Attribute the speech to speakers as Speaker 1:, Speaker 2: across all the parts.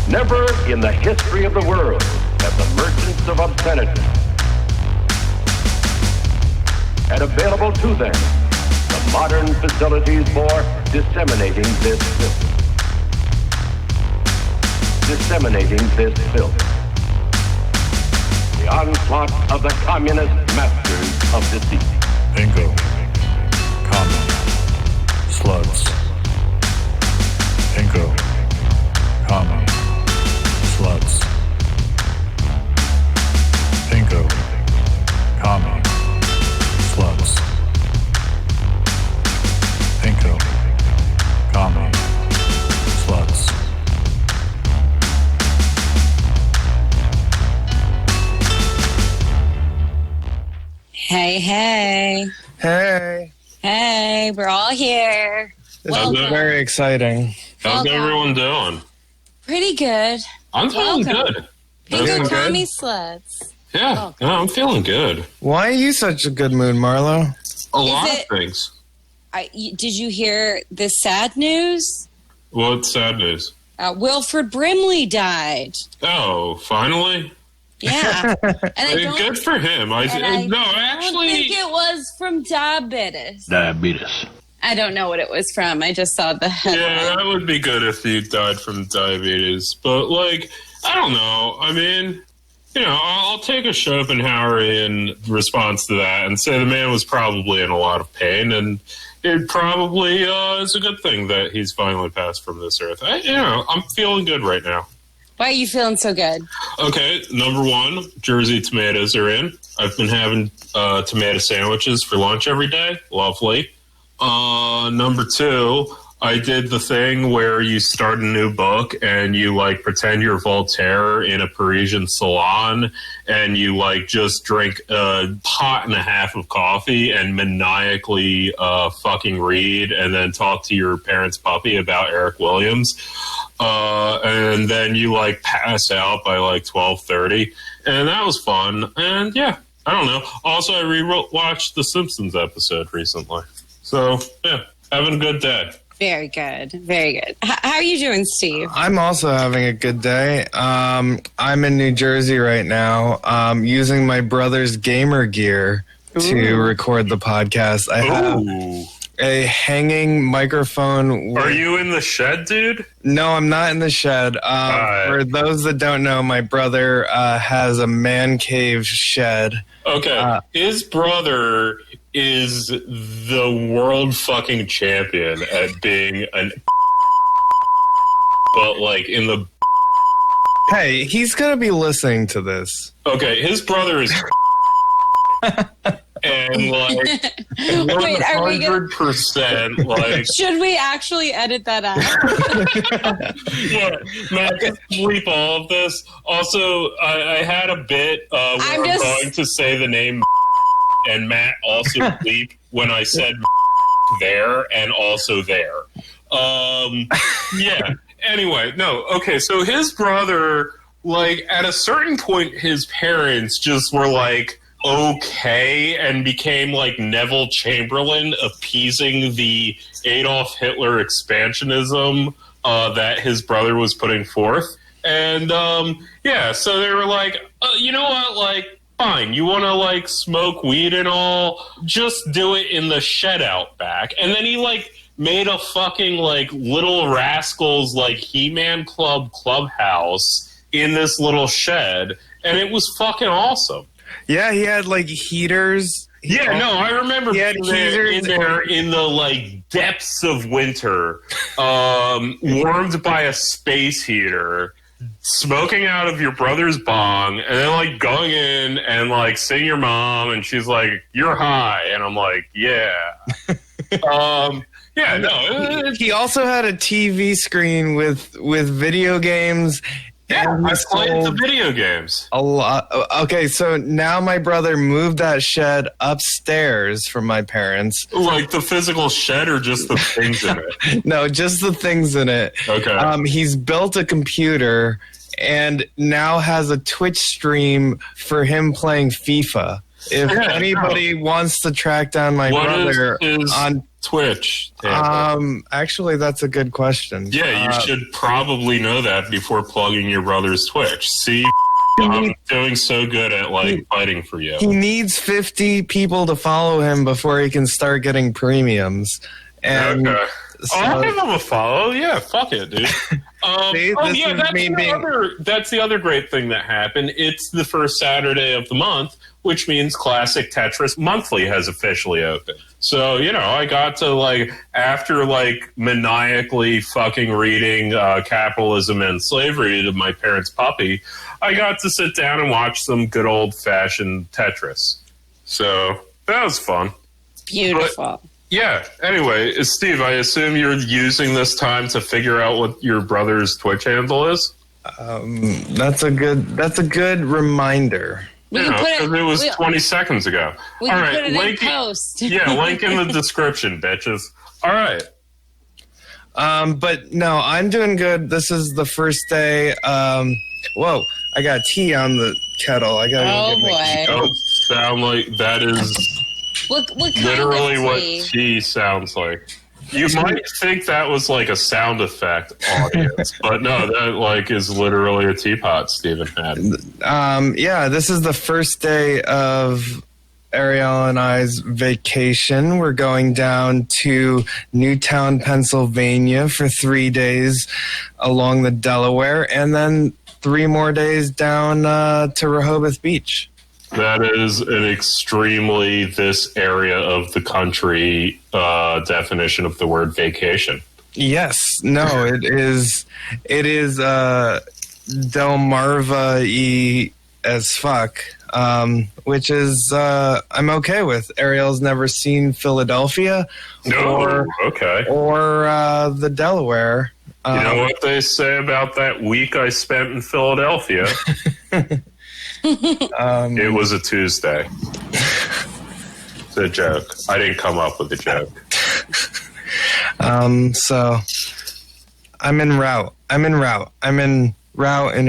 Speaker 1: Never in the history of the world have the merchants of obscenity had available to them the modern facilities for disseminating this filth. Disseminating this filth. The onslaught of the communist masters of deceit.
Speaker 2: Pinko, Commie, Slutz. Pinko, Commie, Slutz. Pinko, Commie, Slutz. Pinko, Commie, Slutz.
Speaker 3: Hey, hey.
Speaker 4: Hey.
Speaker 3: Hey, we're all here.
Speaker 4: This is very exciting.
Speaker 5: How's everyone doing?
Speaker 3: Pretty good.
Speaker 5: I'm feeling good.
Speaker 3: Pinko, Commie, Slutz.
Speaker 5: Yeah, no, I'm feeling good.
Speaker 4: Why are you such a good mood, Marlowe?
Speaker 5: A lot of things.
Speaker 3: Did you hear this sad news?
Speaker 5: What sad news?
Speaker 3: Wilfred Brimley died.
Speaker 5: Oh, finally?
Speaker 3: Yeah. And
Speaker 5: good for him.
Speaker 3: I
Speaker 5: think
Speaker 3: it was from diabetes. I don't know what it was from. I just saw the headline.
Speaker 5: Yeah, that would be good if you died from diabetes. But, I don't know. I mean, I'll take a Schopenhauerian response to that and say the man was probably in a lot of pain, and it probably is a good thing that he's finally passed from this earth. I'm feeling good right now.
Speaker 3: Why are you feeling so good?
Speaker 5: Okay, number one, Jersey tomatoes are in. I've been having tomato sandwiches for lunch every day. Lovely. Number two, I did the thing where you start a new book and you pretend you're Voltaire in a Parisian salon, and you just drink a pot and a half of coffee and maniacally fucking read and then talk to your parents' puppy about Eric Williams. And then you pass out by 12:30, and that was fun. And yeah, I don't know. Also, I rewatched the Simpsons episode recently. So yeah, having a good day.
Speaker 3: Very good. Very good. How are you doing, Steve?
Speaker 4: I'm also having a good day. I'm in New Jersey right now, using my brother's gamer gear to record the podcast. I have a hanging microphone.
Speaker 5: Are you in the shed, dude?
Speaker 4: No, I'm not in the shed. For those that don't know, my brother has a man cave shed.
Speaker 5: Okay. His brother is the world fucking champion at being an but in the
Speaker 4: Hey, he's gonna be listening to this.
Speaker 5: Okay, his brother is and
Speaker 3: Wait, are we
Speaker 5: 100%
Speaker 3: should we actually edit that out?
Speaker 5: Yeah, Matt, just bleep all of this. Also, I had a bit where I'm going to say the name, and Matt also bleep when I said there and also there. Yeah. Anyway, no. Okay, so his brother, at a certain point, his parents just were okay and became Neville Chamberlain appeasing the Adolf Hitler expansionism that his brother was putting forth. And yeah, so they were you know what, fine, you want to smoke weed and all, just do it in the shed out back. And then he made a fucking Little Rascals He-Man clubhouse in this little shed, and it was fucking awesome.
Speaker 4: Yeah, he had heaters.
Speaker 5: Yeah, no, I remember
Speaker 4: he had
Speaker 5: being in there in the depths of winter, warmed by a space heater, smoking out of your brother's bong, and then going in and seeing your mom, and she's like, "You're high," and I'm like, "Yeah." Yeah, no.
Speaker 4: He also had a TV screen with video games.
Speaker 5: Yeah, I played the video games.
Speaker 4: A lot. Okay, so now my brother moved that shed upstairs from my parents.
Speaker 5: The physical shed or just the things in it?
Speaker 4: No, just the things in it.
Speaker 5: Okay.
Speaker 4: He's built a computer and now has a Twitch stream for him playing FIFA. if anybody wants to track down my brother on
Speaker 5: Twitch.
Speaker 4: Actually, that's a good question.
Speaker 5: Yeah, you should probably know that before plugging your brother's Twitch. See, I'm doing so good at fighting for you.
Speaker 4: He needs 50 people to follow him before he can start getting premiums. And
Speaker 5: okay. I'll give him a follow. Yeah, fuck it, dude. That's the other great thing that happened. It's the first Saturday of the month, which means Classic Tetris Monthly has officially opened. So, I got to, after, maniacally fucking reading Capitalism and Slavery to my parents' puppy, I got to sit down and watch some good old-fashioned Tetris. So, that was fun.
Speaker 3: Beautiful.
Speaker 5: Yeah. Anyway, Steve, I assume you're using this time to figure out what your brother's Twitch handle is?
Speaker 4: That's a good reminder.
Speaker 5: Because it was 20 seconds ago.
Speaker 3: We can put it in post.
Speaker 5: Yeah, link in the description, bitches. All right.
Speaker 4: But no, I'm doing good. This is the first day. Whoa, I got tea on the kettle. I gotta get my tea.
Speaker 5: Don't sound like that is
Speaker 3: what
Speaker 5: literally what tea sounds like. You might think that was a sound effect audience, but no, that is literally a teapot Stephen had.
Speaker 4: Yeah, this is the first day of Ariel and I's vacation. We're going down to Newtown, Pennsylvania for 3 days along the Delaware, and then 3 more days down to Rehoboth Beach.
Speaker 5: That is an extremely this area of the country definition of the word vacation.
Speaker 4: Yes. No, it is Delmarva-y as fuck, which is I'm okay with. Ariel's never seen Philadelphia or the Delaware.
Speaker 5: You know what they say about that week I spent in Philadelphia? It was a Tuesday. It's a joke. I didn't come up with the joke.
Speaker 4: So I'm en route and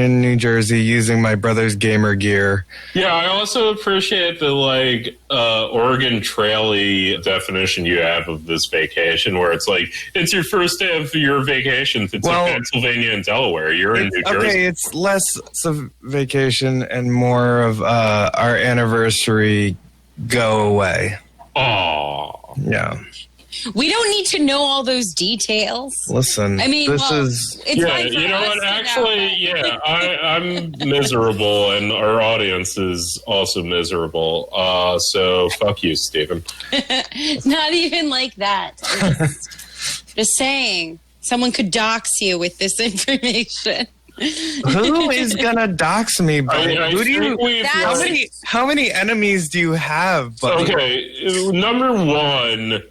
Speaker 4: in New Jersey using my brother's gamer gear.
Speaker 5: Yeah, I also appreciate the Oregon Trail-y definition you have of this vacation, where it's it's your first day of your vacation to Pennsylvania and Delaware. You're in New Jersey. Okay,
Speaker 4: it's less of vacation and more of our anniversary go away.
Speaker 5: Aww.
Speaker 4: Yeah.
Speaker 3: We don't need to know all those details.
Speaker 4: Listen,
Speaker 3: it's
Speaker 5: you know what? Actually, I'm miserable, and our audience is also miserable. So fuck you, Stephen.
Speaker 3: Not even like that. Just saying, someone could dox you with this information.
Speaker 4: Who is gonna dox me? How many enemies do you have? Buddy?
Speaker 5: Okay, number one.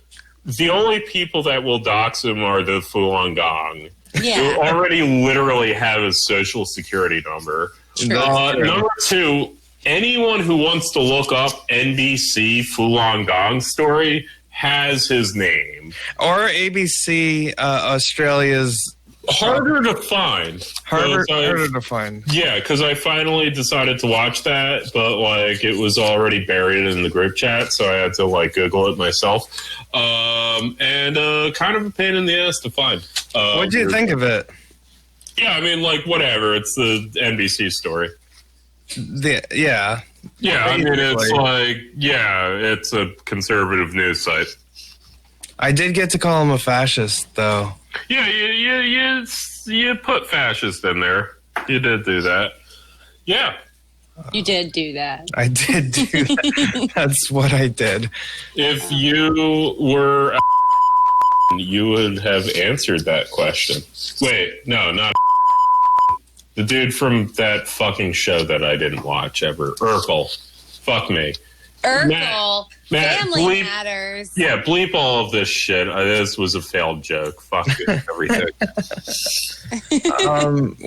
Speaker 5: The only people that will dox him are the Falun Gong.
Speaker 3: Yeah.
Speaker 5: Who already literally have his social security number. Number two, anyone who wants to look up NBC Falun Gong story has his name.
Speaker 4: Or ABC Australia's...
Speaker 5: Harder to find.
Speaker 4: Harder to find.
Speaker 5: Yeah, because I finally decided to watch that, but it was already buried in the group chat, so I had to Google it myself. And kind of a pain in the ass to find.
Speaker 4: What did you think of it?
Speaker 5: Yeah, I mean, whatever. It's the NBC story.
Speaker 4: Yeah.
Speaker 5: Yeah, I mean, it's a conservative news site.
Speaker 4: I did get to call him a fascist, though.
Speaker 5: Yeah, you put fascist in there. You did do that. Yeah.
Speaker 3: You did do that.
Speaker 4: I did do that. That's what I did.
Speaker 5: If you were you would have answered that question. Wait, no, not the dude from that fucking show that I didn't watch ever. Urkel. Fuck me.
Speaker 3: Urkel.
Speaker 5: Matt,
Speaker 3: Family Matters.
Speaker 5: Yeah, bleep all of this shit. This was a failed joke. Fuck it, everything.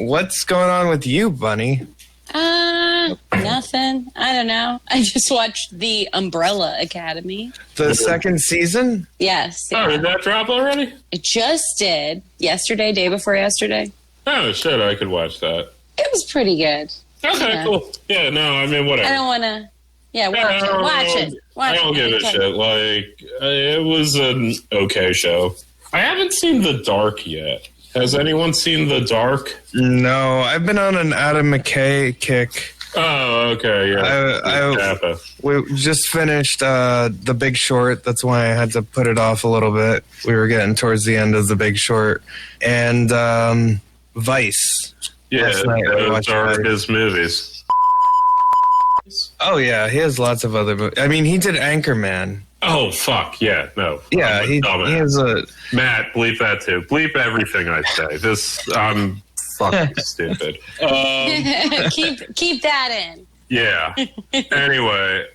Speaker 4: What's going on with you, Bunny?
Speaker 3: Nothing. I don't know. I just watched The Umbrella Academy.
Speaker 4: The second season?
Speaker 3: Yes.
Speaker 5: Yeah. Oh, did that drop already?
Speaker 3: It just did. Yesterday, day before yesterday.
Speaker 5: Oh, shit, I could watch that.
Speaker 3: It was pretty good.
Speaker 5: Okay, cool. Yeah, no, I mean, whatever.
Speaker 3: I don't want to Yeah, watch it.
Speaker 5: I don't give a shit. Like, it was an okay show. I haven't seen The Dark yet. Has anyone seen The Dark?
Speaker 4: No, I've been on an Adam McKay kick.
Speaker 5: Oh, okay, yeah.
Speaker 4: We just finished The Big Short. That's why I had to put it off a little bit. We were getting towards the end of The Big Short. And Vice.
Speaker 5: Yeah, those are his movies.
Speaker 4: Oh, yeah, he has lots of other movies. I mean, he did Anchorman.
Speaker 5: Oh, fuck, yeah, no.
Speaker 4: Yeah, he has a...
Speaker 5: Matt, bleep that too. Bleep everything I say. I'm fucking stupid.
Speaker 3: Keep that in.
Speaker 5: Yeah. Anyway.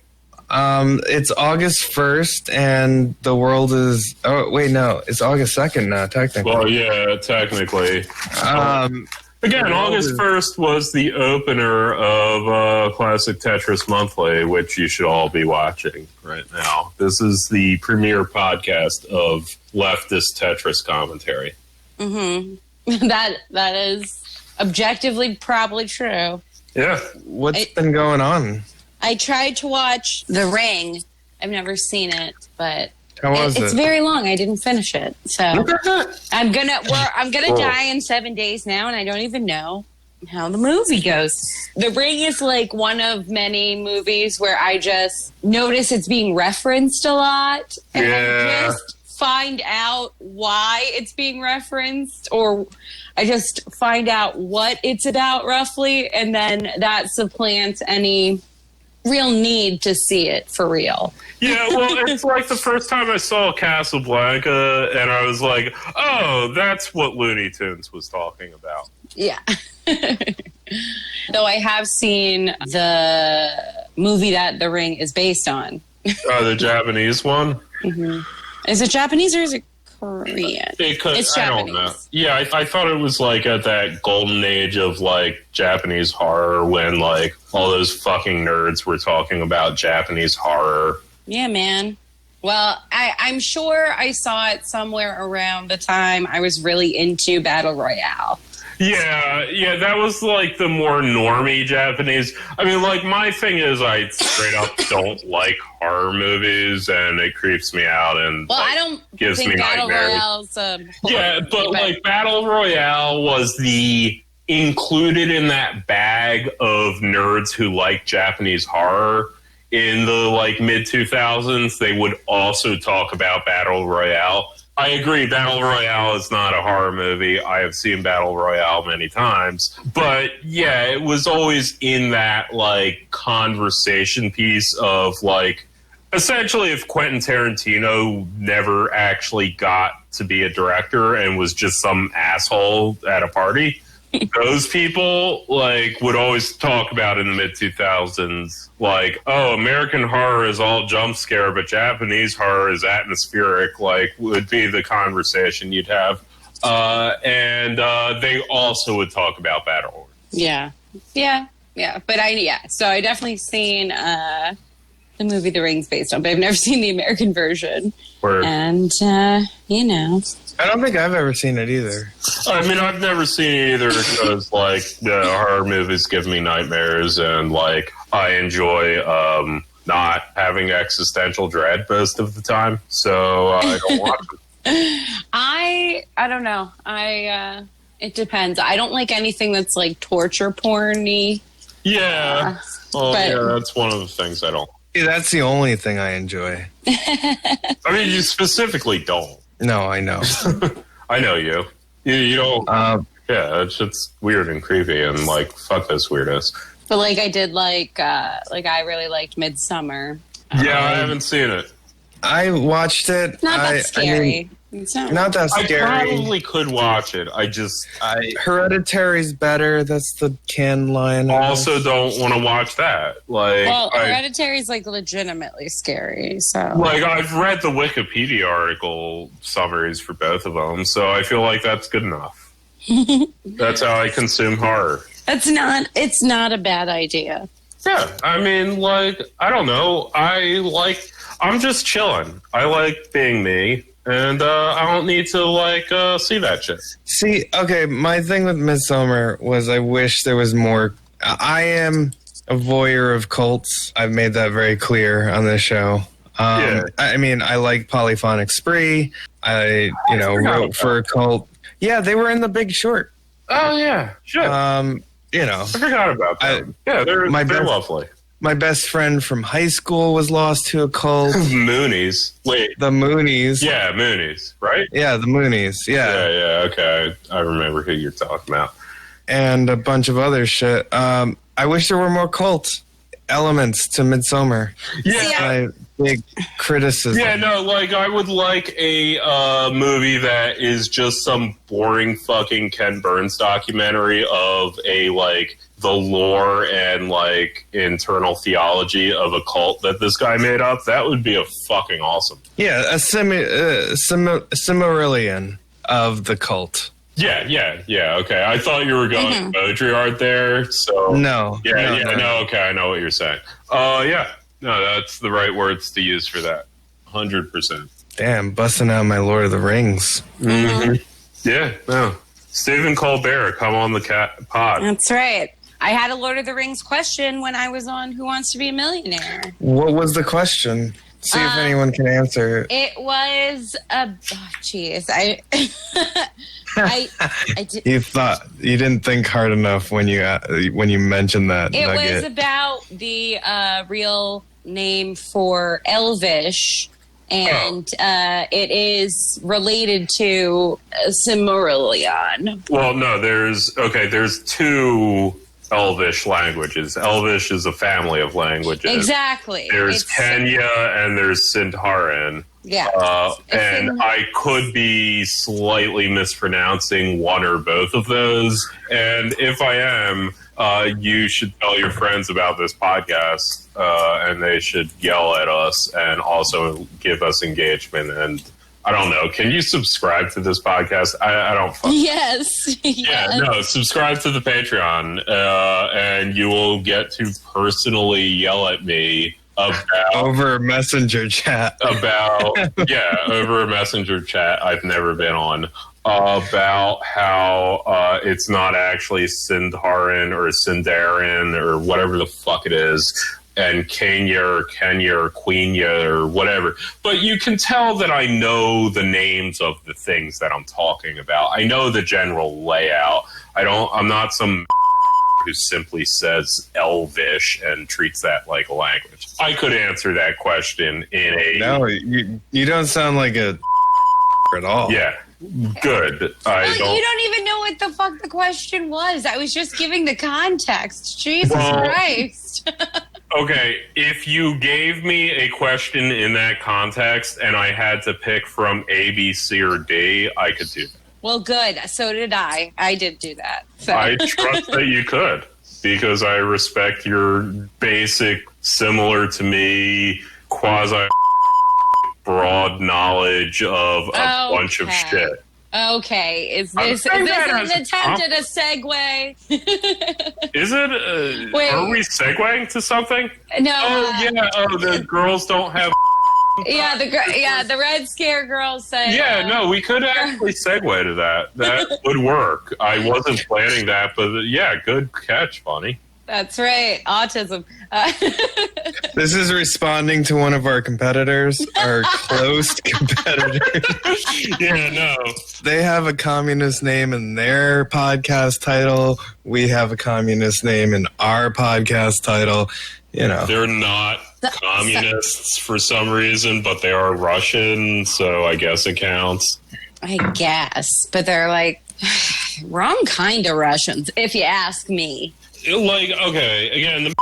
Speaker 4: It's August 1st, and the world is... Oh, wait, no. It's August 2nd now, technically.
Speaker 5: Well, yeah, technically. Again, August 1st was the opener of Classic Tetris Monthly, which you should all be watching right now. This is the premiere podcast of leftist Tetris commentary.
Speaker 3: Mm-hmm. That is objectively probably true.
Speaker 5: Yeah.
Speaker 4: What's been going on?
Speaker 3: I tried to watch The Ring. I've never seen it, but...
Speaker 4: How was it?
Speaker 3: It's very long. I didn't finish it, so I'm gonna die in 7 days now, and I don't even know how the movie goes. The Ring is like one of many movies where I just notice it's being referenced a lot, and I just find out why it's being referenced, or I just find out what it's about roughly, and then that supplants any real need to see it for real.
Speaker 5: Yeah, well, it's like the first time I saw Casablanca, and I was like, oh, that's what Looney Tunes was talking about.
Speaker 3: Yeah. Though I have seen the movie that The Ring is based on.
Speaker 5: The Japanese one?
Speaker 3: Mm-hmm. Is it Japanese or is it Korean? It's Japanese.
Speaker 5: I don't know. Yeah, I thought it was like at that golden age of like Japanese horror when like all those fucking nerds were talking about Japanese horror.
Speaker 3: Yeah, man. Well, I'm sure I saw it somewhere around the time I was really into Battle Royale.
Speaker 5: Yeah, that was like the more normie Japanese. I mean, like, my thing is I straight up don't like horror movies, and it creeps me out, and
Speaker 3: I don't
Speaker 5: gives
Speaker 3: think
Speaker 5: me
Speaker 3: Battle
Speaker 5: nightmares.
Speaker 3: Royale's
Speaker 5: Yeah, but like Battle Royale was the included in that bag of nerds who like Japanese horror. In the like mid 2000s, they would also talk about Battle Royale. I agree, Battle Royale is not a horror movie. I have seen Battle Royale many times. But yeah, it was always in that like conversation piece of like, essentially if Quentin Tarantino never actually got to be a director and was just some asshole at a party, those people like would always talk about in the mid 2000s, like, oh, American horror is all jump scare, but Japanese horror is atmospheric. Like, would be the conversation you'd have, and they also would talk about Battle.
Speaker 3: Yeah. But so I definitely seen the movie The Ring's based on, but I've never seen the American version.
Speaker 5: Word.
Speaker 3: And
Speaker 4: I don't think I've ever seen it either.
Speaker 5: I mean, I've never seen it either because, like, the horror movies give me nightmares, and, like, I enjoy not having existential dread most of the time, so I don't watch it.
Speaker 3: I don't know. It depends. I don't like anything that's, like, torture porn-y.
Speaker 5: Yeah. That's one of the things I don't.
Speaker 4: See, that's the only thing I enjoy.
Speaker 5: I mean, you specifically don't.
Speaker 4: No, I know.
Speaker 5: I know you. You don't. Yeah, it's weird and creepy, and like, fuck those weirdos.
Speaker 3: But like, I did like I really liked Midsummer.
Speaker 5: Yeah, I haven't seen it.
Speaker 4: I watched it.
Speaker 3: Not that scary.
Speaker 4: It's not that scary.
Speaker 5: I probably could watch it.
Speaker 4: Hereditary's better. That's the can line.
Speaker 5: I also don't want to watch that. Like,
Speaker 3: Hereditary's like legitimately scary. So,
Speaker 5: like, I've read the Wikipedia article summaries for both of them, so I feel like that's good enough. That's how I consume horror.
Speaker 3: It's not a bad idea.
Speaker 5: Yeah, I mean, like, I don't know. I'm just chilling. I like being me. And I don't need to, like, see that shit. See,
Speaker 4: okay, my thing with Midsommar was I wish there was more. I am a voyeur of cults. I've made that very clear on this show. I mean, I like Polyphonic Spree. I wrote for a cult. Yeah, they were in The Big Short.
Speaker 5: Oh, yeah. Shit.
Speaker 4: I
Speaker 5: forgot about them. They're lovely.
Speaker 4: My best friend from high school was lost to a cult.
Speaker 5: Moonies. Wait.
Speaker 4: The Moonies.
Speaker 5: Yeah, Moonies, right?
Speaker 4: Yeah, the Moonies. Yeah.
Speaker 5: Yeah, okay. I remember who you're talking about.
Speaker 4: And a bunch of other shit. I wish there were more cult elements to Midsommar.
Speaker 5: Yeah.
Speaker 4: My big criticism.
Speaker 5: Yeah, no, like, I would like a movie that is just some boring fucking Ken Burns documentary of the lore and, internal theology of a cult that this guy made up. That would be a fucking awesome.
Speaker 4: Yeah, a Silmarillion of the cult.
Speaker 5: Yeah, okay. I thought you were going Baudrillard there, so...
Speaker 4: No.
Speaker 5: Okay, I know what you're saying. Yeah. No, that's the right words to use for that. 100%.
Speaker 4: Damn, busting out my Lord of the Rings.
Speaker 5: Mm-hmm. Yeah, no. Stephen Colbert, come on the pod.
Speaker 3: That's right. I had a Lord of the Rings question when I was on Who Wants to Be a Millionaire.
Speaker 4: What was the question? See if anyone can answer.
Speaker 3: It was
Speaker 4: You didn't think hard enough when you mentioned that.
Speaker 3: It
Speaker 4: nugget.
Speaker 3: was about the real name for Elvish, and it is related to Silmarillion.
Speaker 5: Well, no, there's two Elvish languages. Elvish is a family of languages.
Speaker 3: Exactly.
Speaker 5: There's Kenya and there's Sindarin.
Speaker 3: Yeah.
Speaker 5: And I could be slightly mispronouncing one or both of those. And if I am, you should tell your friends about this podcast, and they should yell at us and also give us engagement. And I don't know. Can you subscribe to this podcast? I don't.
Speaker 3: Yes.
Speaker 5: Yeah. No. Subscribe to the Patreon, and you will get to personally yell at me about
Speaker 4: over messenger chat.
Speaker 5: Over a messenger chat I've never been on, about how it's not actually Sindarin or Sindarin or whatever the fuck it is. And Kenya or Quenya or whatever. But you can tell that I know the names of the things that I'm talking about. I know the general layout. I'm not some who simply says Elvish and treats that like a language. I could answer that question in a...
Speaker 4: No, you don't sound like a at all.
Speaker 5: Yeah. Good.
Speaker 3: You don't even know what the fuck the question was. I was just giving the context. Jesus Christ.
Speaker 5: Okay, if you gave me a question in that context and I had to pick from A, B, C, or D, I could do that.
Speaker 3: Well, good. So did I. I did do that. So.
Speaker 5: I trust that you could, because I respect your basic, similar to me, quasi broad knowledge of a bunch of shit.
Speaker 3: Okay, is this an attempt at a segue?
Speaker 5: Is it?
Speaker 3: Wait.
Speaker 5: Are we segueing to something?
Speaker 3: No.
Speaker 5: The girls don't have.
Speaker 3: The Red Scare girls say.
Speaker 5: Yeah, no, we could actually segue to that. That would work. I wasn't planning that, but good catch, Bonnie.
Speaker 3: That's right, autism.
Speaker 4: This is responding to one of our competitors, our close competitors.
Speaker 5: Yeah, no.
Speaker 4: They have a communist name in their podcast title. We have a communist name in our podcast title.
Speaker 5: They're not communists for some reason, but they are Russian, so I guess it counts.
Speaker 3: I guess, but they're like wrong kind of Russians, if you ask me.
Speaker 5: Okay, again, the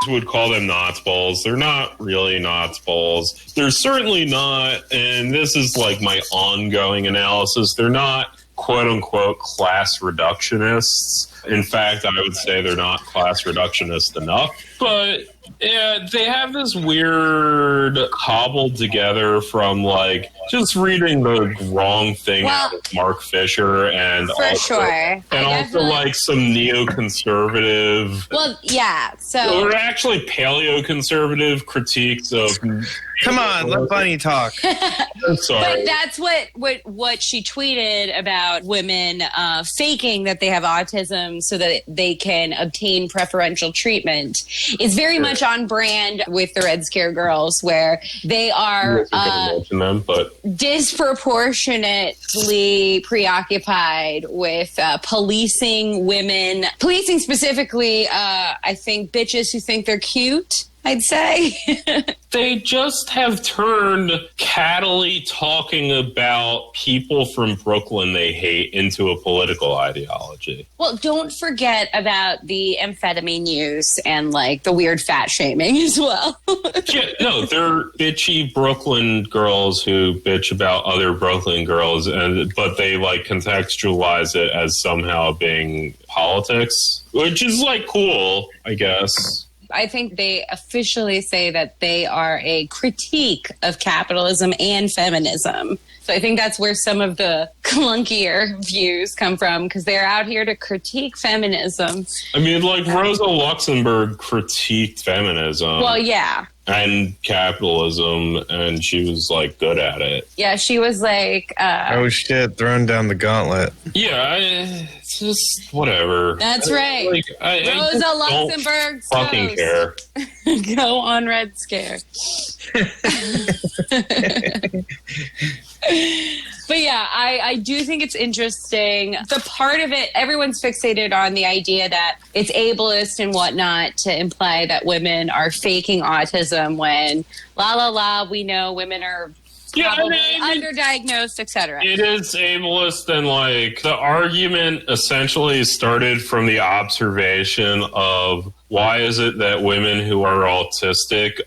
Speaker 5: would call them Nazis. They're not really Nazis. They're certainly not, and this is my ongoing analysis, they're not quote-unquote class reductionists. In fact, I would say they're not class reductionist enough, but Yeah, they have this weird cobbled together from like just reading the wrong thing out of Mark Fisher and
Speaker 3: for
Speaker 5: also,
Speaker 3: sure.
Speaker 5: and also like some neoconservative.
Speaker 3: Well, yeah. So
Speaker 5: or actually paleoconservative critiques of.
Speaker 4: Come on, let Bunny talk.
Speaker 5: I'm sorry.
Speaker 3: But that's what she tweeted about women faking that they have autism so that they can obtain preferential treatment. It's very much on brand with the Red Scare girls, where they are disproportionately preoccupied with policing women, policing specifically, I think, bitches who think they're cute. I'd say.
Speaker 5: They just have turned cattily talking about people from Brooklyn they hate into a political ideology.
Speaker 3: Well, don't forget about the amphetamine use and like the weird fat shaming as well.
Speaker 5: Yeah, no, they're bitchy Brooklyn girls who bitch about other Brooklyn girls, but they like contextualize it as somehow being politics, which is like cool, I guess.
Speaker 3: I think they officially say that they are a critique of capitalism and feminism. So I think that's where some of the clunkier views come from, because they're out here to critique feminism.
Speaker 5: I mean, like Rosa Luxemburg critiqued feminism.
Speaker 3: Well, yeah.
Speaker 5: And capitalism, and she was like good at it.
Speaker 3: Yeah, she was like,
Speaker 4: oh shit, throwing down the gauntlet.
Speaker 5: Yeah, it's just whatever.
Speaker 3: That's right.
Speaker 5: Like,
Speaker 3: Rosa Luxemburg
Speaker 5: fucking care.
Speaker 3: Go on Red Scare. But yeah, I do think it's interesting. The part of it, everyone's fixated on the idea that it's ableist and whatnot to imply that women are faking autism when, we know women are probably underdiagnosed, etc.
Speaker 5: It is ableist, and like the argument essentially started from the observation of why is it that women who are autistic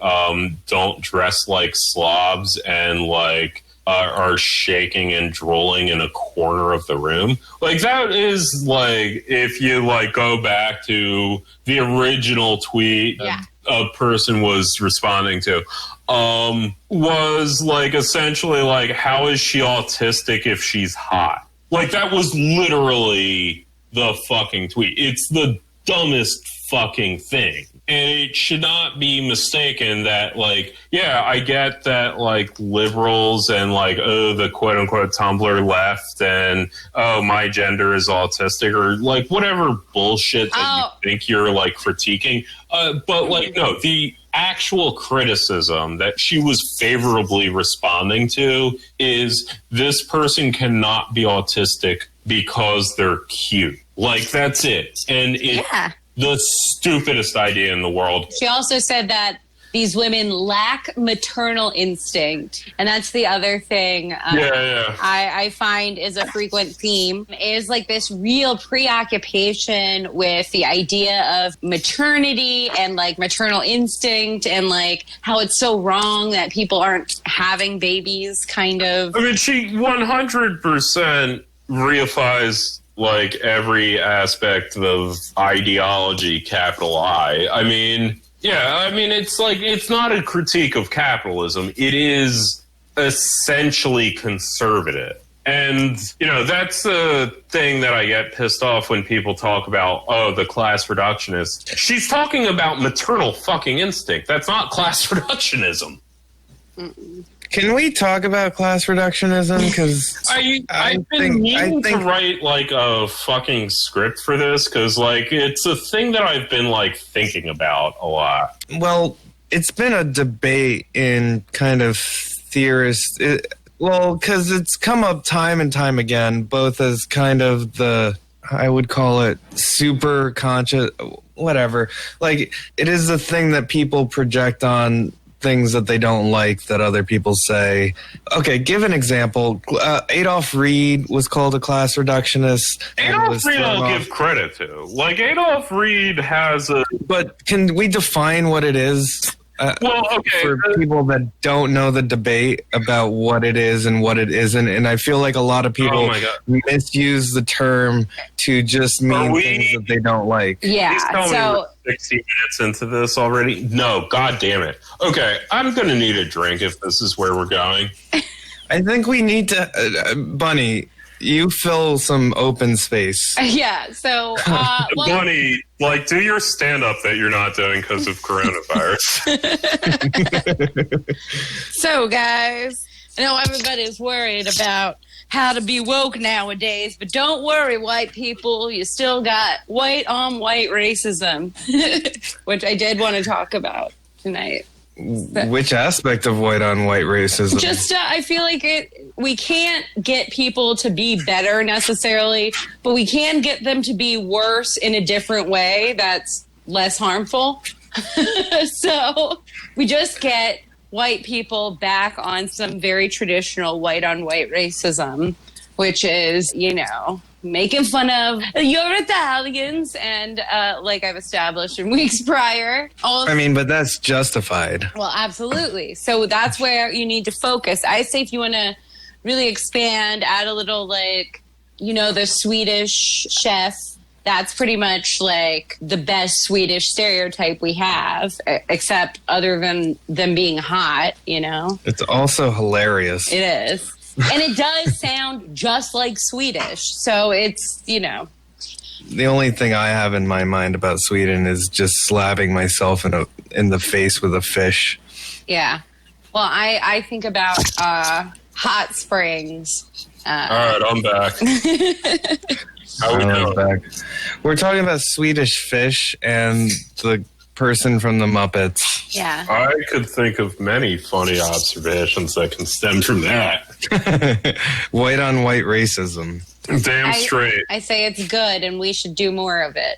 Speaker 5: don't dress like slobs and like are shaking and drooling in a corner of the room. Like that is like, if you like go back to the original tweet a person was responding to, was like essentially like, how is she autistic if she's hot? Like that was literally the fucking tweet. It's the dumbest fucking thing. And it should not be mistaken that, like, yeah, I get that, like, liberals and, like, oh, the quote-unquote Tumblr left and, oh, my gender is autistic or, like, whatever bullshit that you think you're, like, critiquing. But, like, no, the actual criticism that she was favorably responding to is this person cannot be autistic because they're cute. Like, that's it. And it...
Speaker 3: Yeah.
Speaker 5: The stupidest idea in the world.
Speaker 3: She also said that these women lack maternal instinct. And that's the other thing I find is a frequent theme, is like this real preoccupation with the idea of maternity and like maternal instinct and like how it's so wrong that people aren't having babies, kind of.
Speaker 5: I mean, she 100% reifies like every aspect of ideology, capital I. I mean, yeah, I mean, it's like, it's not a critique of capitalism. It is essentially conservative. And, you know, that's the thing that I get pissed off when people talk about, oh, the class reductionist. She's talking about maternal fucking instinct. That's not class reductionism.
Speaker 3: Mm-mm.
Speaker 4: Can we talk about class reductionism? Because
Speaker 5: I've been meaning to write like a fucking script for this, because like it's a thing that I've been like thinking about a lot.
Speaker 4: Well, it's been a debate in kind of theorists. Because it's come up time and time again, both as kind of the, I would call it super conscious, whatever. Like it is a thing that people project on things that they don't like that other people say. Okay, give an example. Adolf Reed was called a class reductionist.
Speaker 5: Adolf Reed I'll give credit to. Like, Adolf Reed has a...
Speaker 4: But can we define what it is?
Speaker 5: Well, okay.
Speaker 4: For people that don't know the debate about what it is and what it isn't. And I feel like a lot of people misuse the term to just mean things that they don't like.
Speaker 3: Yeah, so
Speaker 5: 60 minutes into this already? No, god damn it. Okay, I'm going to need a drink if this is where we're going.
Speaker 4: I think we need to, Bunny, you fill some open space.
Speaker 3: Yeah, so... well,
Speaker 5: Bunny, like, do your stand-up that you're not doing because of coronavirus.
Speaker 3: So, guys, I know everybody's worried about how to be woke nowadays, but don't worry, white people. You still got white-on-white racism, which I did want to talk about tonight.
Speaker 4: Which aspect of white-on-white racism?
Speaker 3: Just, I feel like we can't get people to be better necessarily, but we can get them to be worse in a different way that's less harmful. So we just get white people back on some very traditional white-on-white racism, which is, making fun of your Italians and like I've established in weeks prior.
Speaker 4: But that's justified.
Speaker 3: Well, absolutely. So that's where you need to focus. I say if you want to really expand, add a little the Swedish chef. That's pretty much like the best Swedish stereotype we have, except other than them being hot,
Speaker 4: It's also hilarious.
Speaker 3: It is. And it does sound just like Swedish. So it's,
Speaker 4: The only thing I have in my mind about Sweden is just slapping myself in the face with a fish.
Speaker 3: Yeah. Well, I think about hot springs.
Speaker 5: All right, I'm back. How we doing?
Speaker 4: Back. We're talking about Swedish fish and the person from the Muppets.
Speaker 3: Yeah.
Speaker 5: I could think of many funny observations that can stem from that.
Speaker 4: White on white racism.
Speaker 5: Damn straight.
Speaker 3: I say it's good and we should do more of it.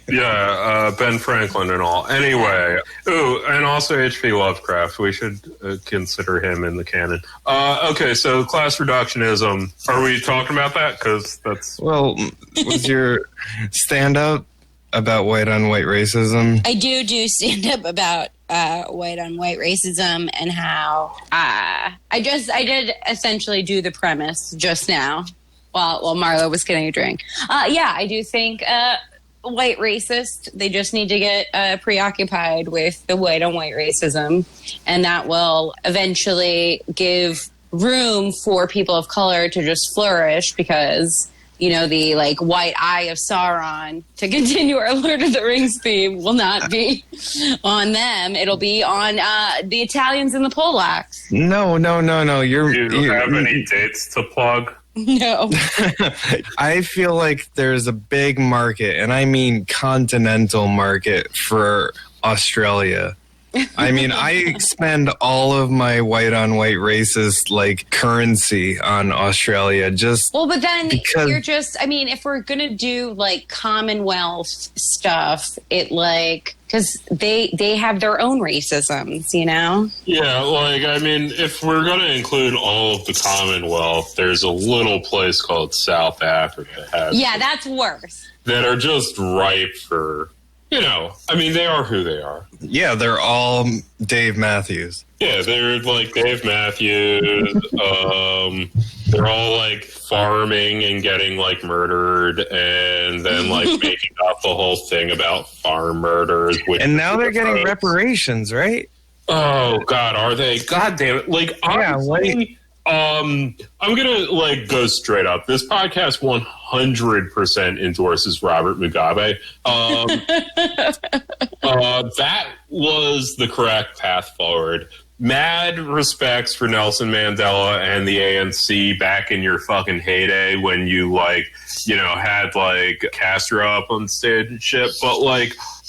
Speaker 5: Yeah, Ben Franklin and all. Anyway, and also H.P. Lovecraft. We should consider him in the canon. Okay, so class reductionism. Are we talking about that? Because that's...
Speaker 4: Well, was your stand-up about white on white racism?
Speaker 3: I do stand up about white on white racism and how I did essentially do the premise just now while Marlowe was getting a drink. Yeah, I do think white racist, they just need to get preoccupied with the white on white racism, and that will eventually give room for people of color to just flourish because the white eye of Sauron, to continue our Lord of the Rings theme, will not be on them. It'll be on the Italians and the Polacks.
Speaker 4: No.
Speaker 5: Do you have any dates to plug?
Speaker 3: No.
Speaker 4: I feel like there's a big market, and I mean continental market, for Australia. I mean, I spend all of my white on white racist currency on Australia but then you're just, if we're going to do Commonwealth stuff, because they have their own racisms,
Speaker 5: Yeah, if we're going to include all of the Commonwealth, there's a little place called South Africa.
Speaker 3: Yeah, that's worse.
Speaker 5: That are just ripe for... they are who they are.
Speaker 4: Yeah, they're all Dave Matthews.
Speaker 5: Yeah, they're like Dave Matthews. They're all farming and getting murdered, and then making up the whole thing about farm murders.
Speaker 4: And now they're getting reparations, right?
Speaker 5: Oh God, are they? God damn it! Honestly, I'm gonna go straight up. This podcast 100% endorses Robert Mugabe. That was the correct path forward. Mad respects for Nelson Mandela and the ANC back in your fucking heyday when you had Castro up on stage and shit. But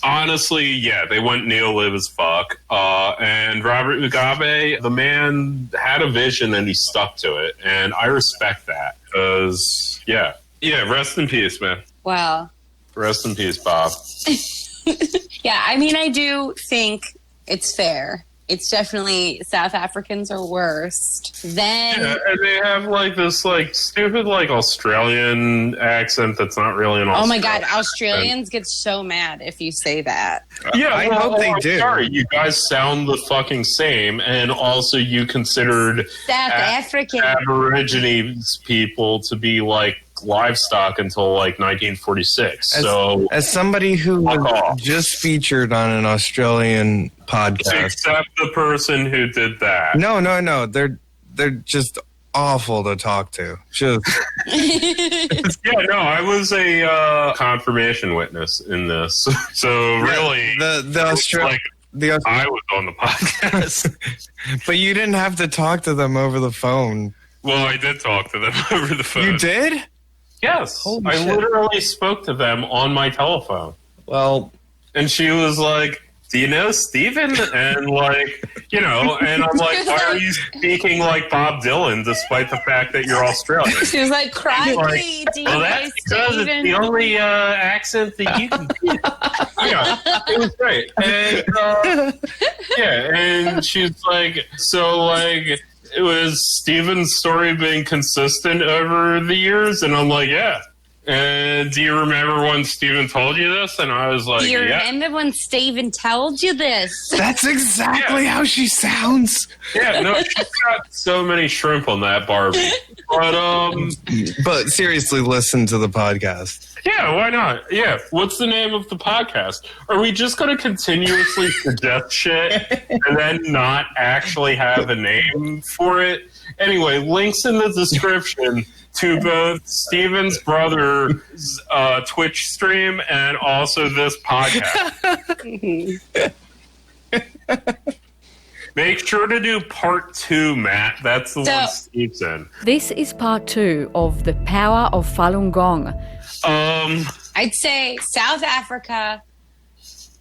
Speaker 5: honestly, yeah, they went neo-lib as fuck. And Robert Mugabe, the man had a vision and he stuck to it. And I respect that. Because, yeah, rest in peace, man.
Speaker 3: Wow.
Speaker 5: Rest in peace, Bob.
Speaker 3: Yeah, I do think it's fair. It's definitely South Africans are worst. Then
Speaker 5: and they have this stupid Australian accent that's not really an Australian.
Speaker 3: Oh my God, Australians get so mad if you say that.
Speaker 5: Yeah,
Speaker 4: I hope they do.
Speaker 5: Sorry, you guys sound the fucking same, and also you considered
Speaker 3: South African
Speaker 5: Aborigines people to be livestock until like 1946.
Speaker 4: As somebody who was
Speaker 5: off.
Speaker 4: just featured on an Australian podcast,
Speaker 5: Except the person who did that.
Speaker 4: no, they're just awful to talk to. Just
Speaker 5: I was a confirmation witness in this. So really, I was on the podcast.
Speaker 4: But you didn't have to talk to them over the phone.
Speaker 5: Well, I did talk to them over the phone.
Speaker 4: You did?
Speaker 5: Yes.
Speaker 4: Holy
Speaker 5: I
Speaker 4: shit.
Speaker 5: literally spoke to them on my telephone.
Speaker 4: Well,
Speaker 5: And she was like, do you know Steven? And like, and I'm like, why are you speaking like Bob Dylan despite the fact that you're Australian?
Speaker 3: She was like, crikey,
Speaker 5: Like,
Speaker 3: do you
Speaker 5: well,
Speaker 3: know
Speaker 5: that's because it's
Speaker 3: Steven?
Speaker 5: the only accent that you can do. It was great. And, and she's like, so like, it was Steven's story being consistent over the years? And I'm like, yeah. And do you remember when Steven told you this? And I was like,
Speaker 3: Do you
Speaker 5: yeah.
Speaker 3: remember when Steven told you this?
Speaker 4: that's exactly how she sounds.
Speaker 5: Yeah, no, she's got so many shrimp on that Barbie.
Speaker 4: But seriously, listen to the podcast.
Speaker 5: Yeah, why not? Yeah, what's the name of the podcast? Are we just going to continuously suggest shit and then not actually have a name for it? Anyway, links in the description to both Steven's brother's Twitch stream and also this podcast. Make sure to do part 2, Matt. That's the one Steve's in.
Speaker 6: This is part 2 of The Power of Falun Gong.
Speaker 3: I'd say South Africa,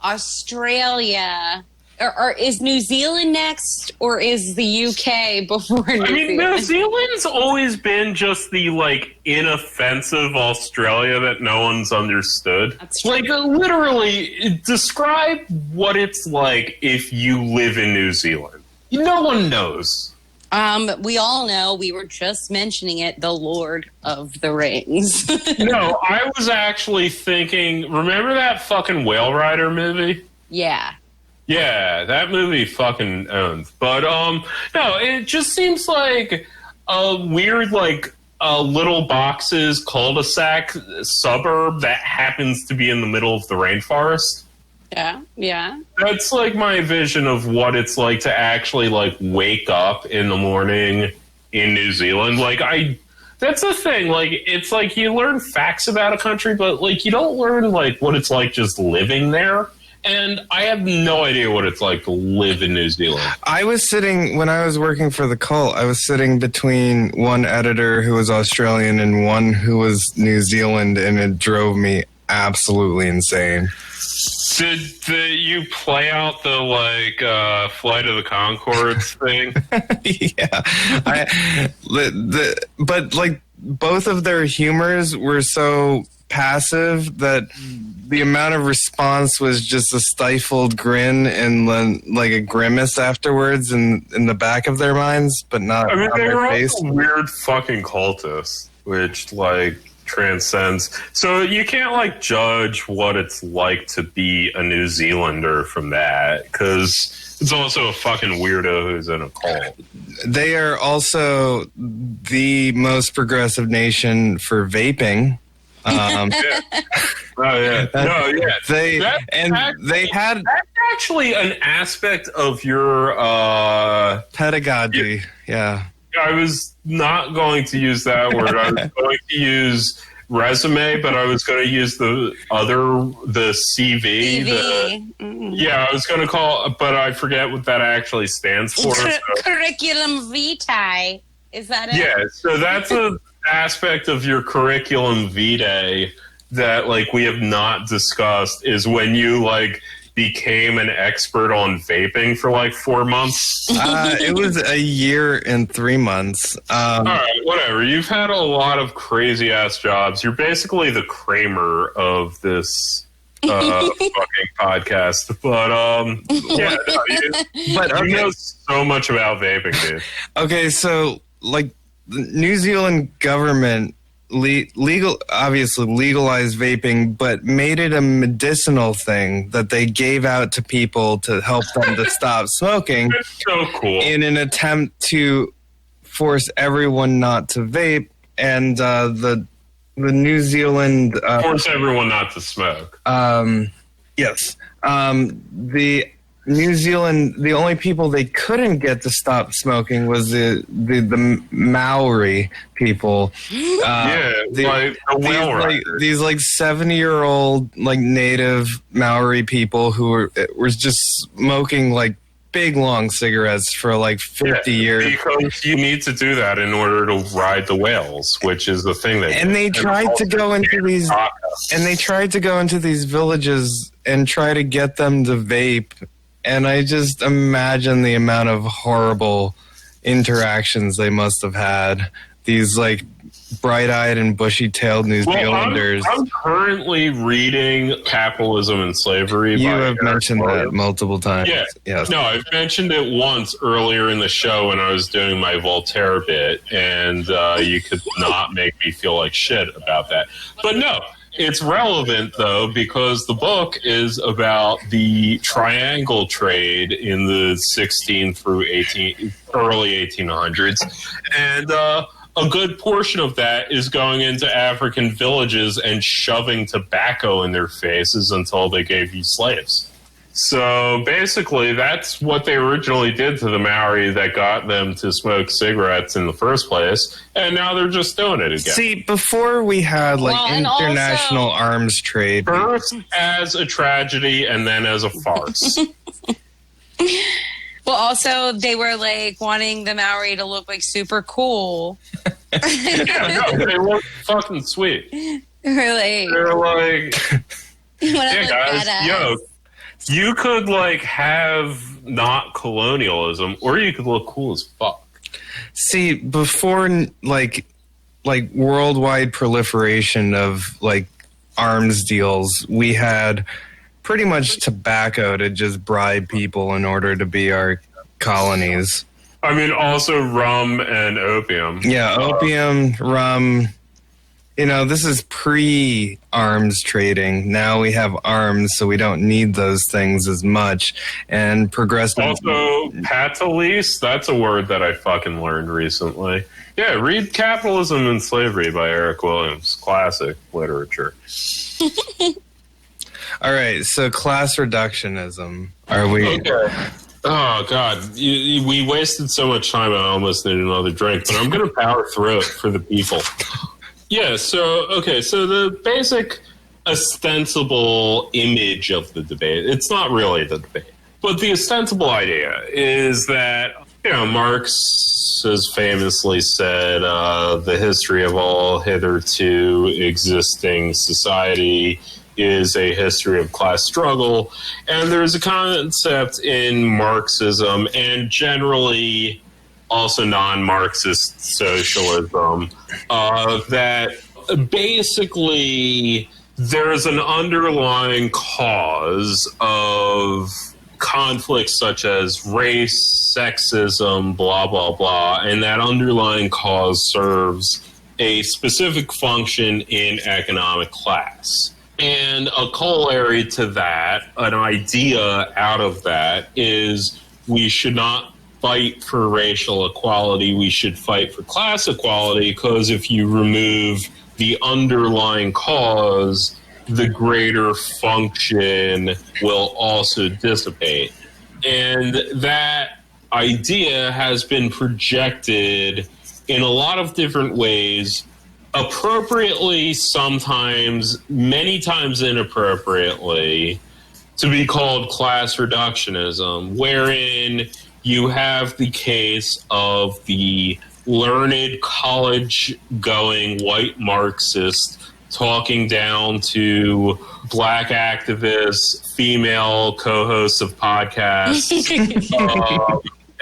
Speaker 3: Australia, or is New Zealand next, or is the UK before New Zealand?
Speaker 5: New Zealand's always been just the, like, inoffensive Australia that no one's understood.
Speaker 3: That's true.
Speaker 5: Like, literally, describe what it's like if you live in New Zealand. No one knows.
Speaker 3: We all know, we were just mentioning it, the Lord of the Rings.
Speaker 5: No, I was actually thinking, remember that fucking Whale Rider movie?
Speaker 3: Yeah.
Speaker 5: Yeah, that movie fucking owns. But, no, it just seems like a weird, like, little boxes cul-de-sac suburb that happens to be in the middle of the rainforest.
Speaker 3: Yeah.
Speaker 5: That's, like, my vision of what it's like to actually, like, wake up in the morning in New Zealand. Like, that's the thing. Like, it's like you learn facts about a country, but, like, you don't learn, like, what it's like just living there. And I have no idea what it's like to live in New Zealand.
Speaker 4: I was sitting, when I was working for The Cult, I was sitting between one editor who was Australian and one who was New Zealand, and it drove me absolutely insane.
Speaker 5: Did you play out the, like, Flight of the Conchords thing?
Speaker 4: Yeah. But, like, both of their humors were so passive that the amount of response was just a stifled grin and then like a grimace afterwards in the back of their minds, but not
Speaker 5: I mean,
Speaker 4: on
Speaker 5: they
Speaker 4: their
Speaker 5: were
Speaker 4: face.
Speaker 5: also weird fucking cultists, which, like, transcends. So you can't, like, judge what it's like to be a New Zealander from that, because it's also a fucking weirdo who's in a cult.
Speaker 4: They are also the most progressive nation for vaping.
Speaker 5: Yeah. Oh, yeah. No, yeah.
Speaker 4: They had
Speaker 5: That's actually an aspect of your
Speaker 4: pedagogy. Yeah.
Speaker 5: I was not going to use that word. I was going to use resume, but I was going to use the CV. Yeah, I was going to but I forget what that actually stands for.
Speaker 3: Curriculum vitae. Is that it?
Speaker 5: Yeah, so that's an aspect of your curriculum vitae that, like, we have not discussed, is when you, like, became an expert on vaping for, like, 4 months.
Speaker 4: It was a year and 3 months.
Speaker 5: All right, whatever. You've had a lot of crazy-ass jobs. You're basically the Kramer of this fucking podcast. But, yeah, no, you know so much about vaping, dude.
Speaker 4: Okay, so, like, the New Zealand government obviously legalized vaping, but made it a medicinal thing that they gave out to people to help them to stop smoking.
Speaker 5: It's so cool.
Speaker 4: In an attempt to force everyone not to vape. And the New Zealand.
Speaker 5: Force everyone not to smoke.
Speaker 4: Yes. The New Zealand, the only people they couldn't get to stop smoking was the Maori people.
Speaker 5: Like the whale
Speaker 4: these 70-year-old like native Maori people who were just smoking like big long cigarettes for like 50 years.
Speaker 5: Because you need to do that in order to ride the whales, which is the thing
Speaker 4: they tried to go into these villages and try to get them to vape. And I just imagine the amount of horrible interactions they must have had. These like bright-eyed and bushy-tailed New Zealanders.
Speaker 5: I'm currently reading Capitalism and Slavery.
Speaker 4: You have mentioned that multiple times.
Speaker 5: Yeah.
Speaker 4: Yes.
Speaker 5: No, I've mentioned it once earlier in the show when I was doing my Voltaire bit, and you could not make me feel like shit about that. But no. It's relevant, though, because the book is about the triangle trade in the 16 through early 1800s. And a good portion of that is going into African villages and shoving tobacco in their faces until they gave you slaves. So basically, that's what they originally did to the Maori that got them to smoke cigarettes in the first place, and now they're just doing it again.
Speaker 4: See, before we had international arms trade,
Speaker 5: first as a tragedy and then as a farce.
Speaker 3: Well, also they were like wanting the Maori to look like super cool.
Speaker 5: They look fucking sweet.
Speaker 3: They're like,
Speaker 5: hey guys, yo. You could have not colonialism, or you could look cool as fuck.
Speaker 4: See, before like worldwide proliferation of arms deals, we had pretty much tobacco to just bribe people in order to be our colonies.
Speaker 5: I mean, also rum and opium.
Speaker 4: Yeah, opium, rum. This is pre-arms trading. Now we have arms, so we don't need those things as much. And progressive...
Speaker 5: Also, patalice, that's a word that I fucking learned recently. Yeah, read Capitalism and Slavery by Eric Williams. Classic literature.
Speaker 4: All right, so class reductionism. Are we...
Speaker 5: Okay. Oh, God. We wasted so much time, I almost need another drink, but I'm going to power through it for the people. Yeah, so the basic ostensible image of the debate, it's not really the debate, but the ostensible idea is that, Marx has famously said the history of all hitherto existing society is a history of class struggle, and there's a concept in Marxism and generally also non-Marxist socialism, that basically there's an underlying cause of conflicts such as race, sexism, blah, blah, blah, and that underlying cause serves a specific function in economic class. And a corollary to that, an idea out of that, is we should not fight for racial equality, we should fight for class equality, because if you remove the underlying cause, the greater function will also dissipate. And that idea has been projected in a lot of different ways, appropriately sometimes, many times inappropriately, to be called class reductionism, wherein you have the case of the learned college-going white Marxist talking down to black activists, female co-hosts of podcasts,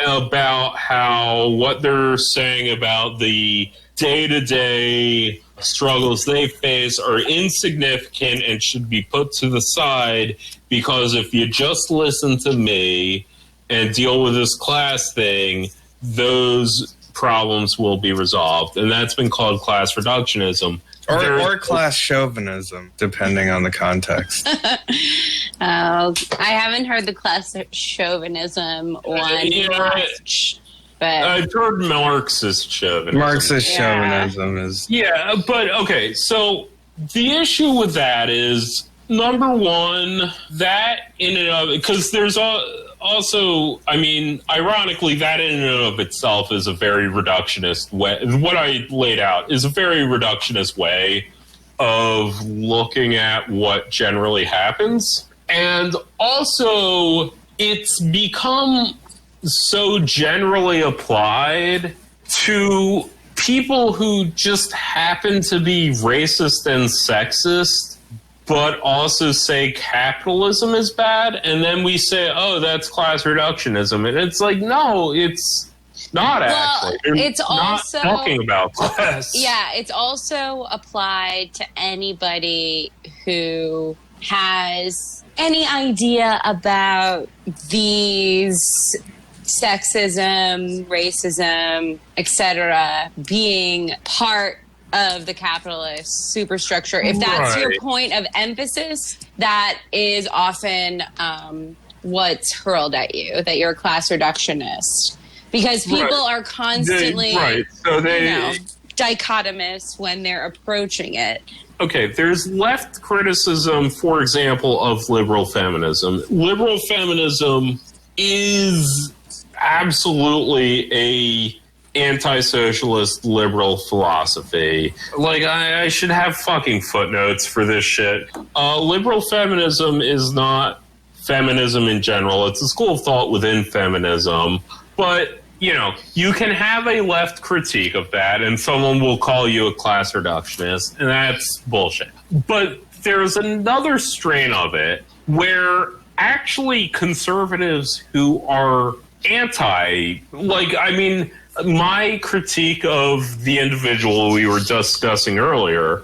Speaker 5: about how what they're saying about the day-to-day struggles they face are insignificant and should be put to the side, because if you just listen to me and deal with this class thing, those problems will be resolved. And that's been called class reductionism.
Speaker 4: Or class chauvinism, depending on the context.
Speaker 3: I haven't heard the class chauvinism one. but
Speaker 5: I've heard Marxist chauvinism.
Speaker 4: Marxist chauvinism is...
Speaker 5: Yeah, but okay, so the issue with that is, number one, that in and of... Because there's also, I mean, ironically, that in and of itself is a very reductionist way. What I laid out is a very reductionist way of looking at what generally happens. And also, it's become so generally applied to people who just happen to be racist and sexist, but also say capitalism is bad. And then we say, oh, that's class reductionism. And it's like, no, it's not actually.
Speaker 3: It's also
Speaker 5: not talking about class.
Speaker 3: Yeah, it's also applied to anybody who has any idea about these sexism, racism, etc., being part of the capitalist superstructure. If that's your point of emphasis, that is often what's hurled at you, that you're a class reductionist. Because people are constantly dichotomous when they're approaching it.
Speaker 5: Okay, there's left criticism, for example, of liberal feminism. Liberal feminism is absolutely a anti-socialist liberal philosophy. Like, I should have fucking footnotes for this shit. Liberal feminism is not feminism in general. It's a school of thought within feminism. But, you know, you can have a left critique of that and someone will call you a class reductionist, and that's bullshit. But there's another strain of it where actually conservatives who are my critique of the individual we were discussing earlier.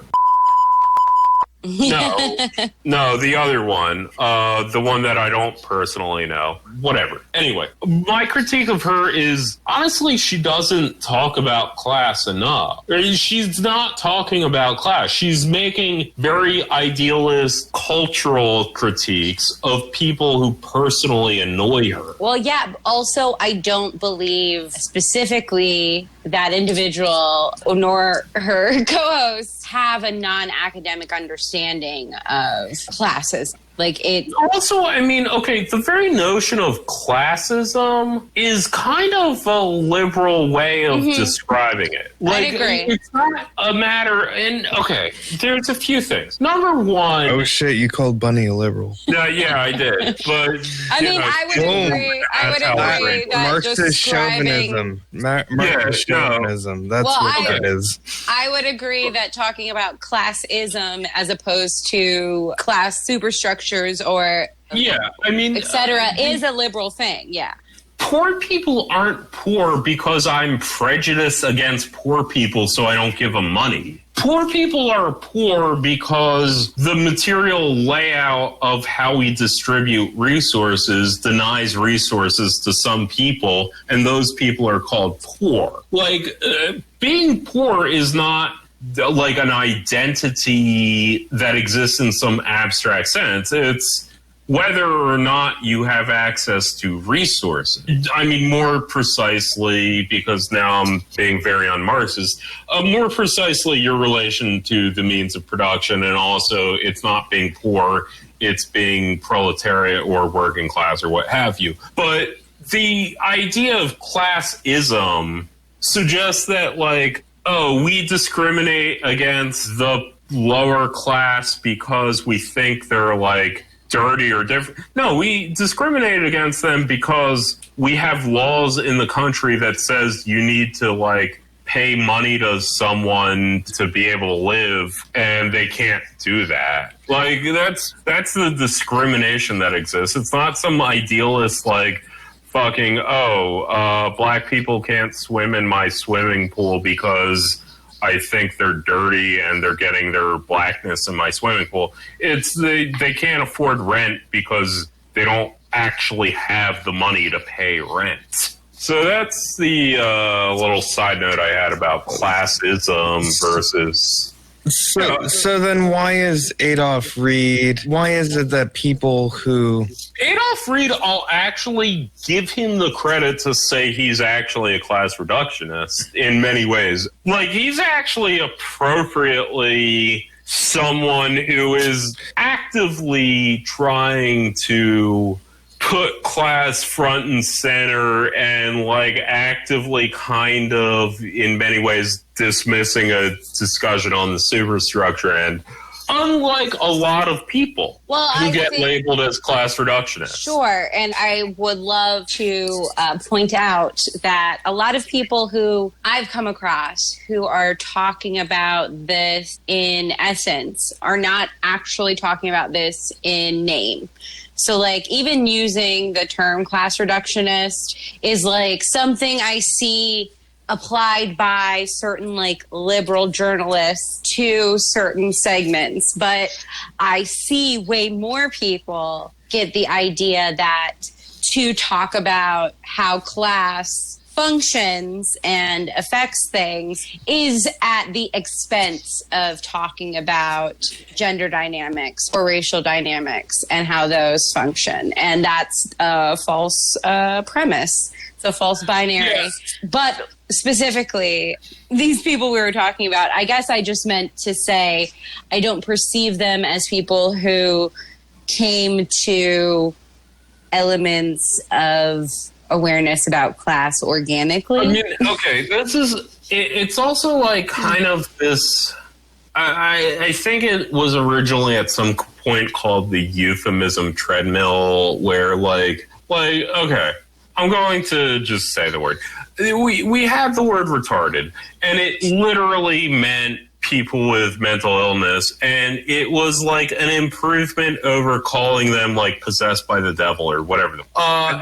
Speaker 5: No, the other one. The one that I don't personally know. Whatever. Anyway, my critique of her is, honestly, she doesn't talk about class enough. She's not talking about class. She's making very idealist cultural critiques of people who personally annoy her.
Speaker 3: Well, yeah. Also, I don't believe specifically that individual nor her co-hosts have a non-academic understanding of classism. Like it.
Speaker 5: Also, I mean, okay, the very notion of classism is kind of a liberal way of describing it. Like,
Speaker 3: I agree.
Speaker 5: It's not a matter, and okay, there's a few things. Number one.
Speaker 4: Oh shit! You called Bunny a liberal.
Speaker 5: Yeah, I did. But
Speaker 3: I mean, I would agree. I would agree that
Speaker 4: Marxist
Speaker 3: describing
Speaker 4: chauvinism. Marxist chauvinism. That's what that is.
Speaker 3: I would agree that talking about classism as opposed to class superstructures or etc. is a liberal thing. Yeah.
Speaker 5: Poor people aren't poor because I'm prejudiced against poor people, so I don't give them money. Poor people are poor because the material layout of how we distribute resources denies resources to some people, and those people are called poor. Like, being poor is not like an identity that exists in some abstract sense. It's whether or not you have access to resources. I mean, more precisely, because now I'm being very un-Marxist, more precisely your relation to the means of production, and also it's not being poor, it's being proletariat or working class or what have you. But the idea of classism suggests that, like, oh, we discriminate against the lower class because we think they're, like, dirty or different. No, we discriminate against them because we have laws in the country that says you need to, like, pay money to someone to be able to live, and they can't do that. Like, that's the discrimination that exists. It's not some idealist, like, fucking, black people can't swim in my swimming pool because I think they're dirty and they're getting their blackness in my swimming pool. It's they can't afford rent because they don't actually have the money to pay rent. So that's the little side note I had about classism versus... So
Speaker 4: then why is Adolf Reed, why is it that people who...
Speaker 5: Adolf Jeff Reed, I'll actually give him the credit to say he's actually a class reductionist in many ways. Like, he's actually appropriately someone who is actively trying to put class front and center and, like, actively kind of, in many ways, dismissing a discussion on the superstructure end. Unlike a lot of people who get labeled as class reductionists.
Speaker 3: Sure, and I would love to point out that a lot of people who I've come across who are talking about this in essence are not actually talking about this in name. So, like, even using the term class reductionist is, like, something I see applied by certain, like, liberal journalists to certain segments. But I see way more people get the idea that to talk about how class functions and affects things is at the expense of talking about gender dynamics or racial dynamics and how those function. And that's a false premise. It's a false binary. Yeah. But specifically, these people we were talking about, I guess I just meant to say I don't perceive them as people who came to elements of awareness about class organically.
Speaker 5: I mean, okay, it's also like kind of this, I think it was originally at some point called the euphemism treadmill, where like, okay, I'm going to just say the word. We had the word retarded, and it literally meant people with mental illness, and it was like an improvement over calling them like possessed by the devil or whatever.
Speaker 4: I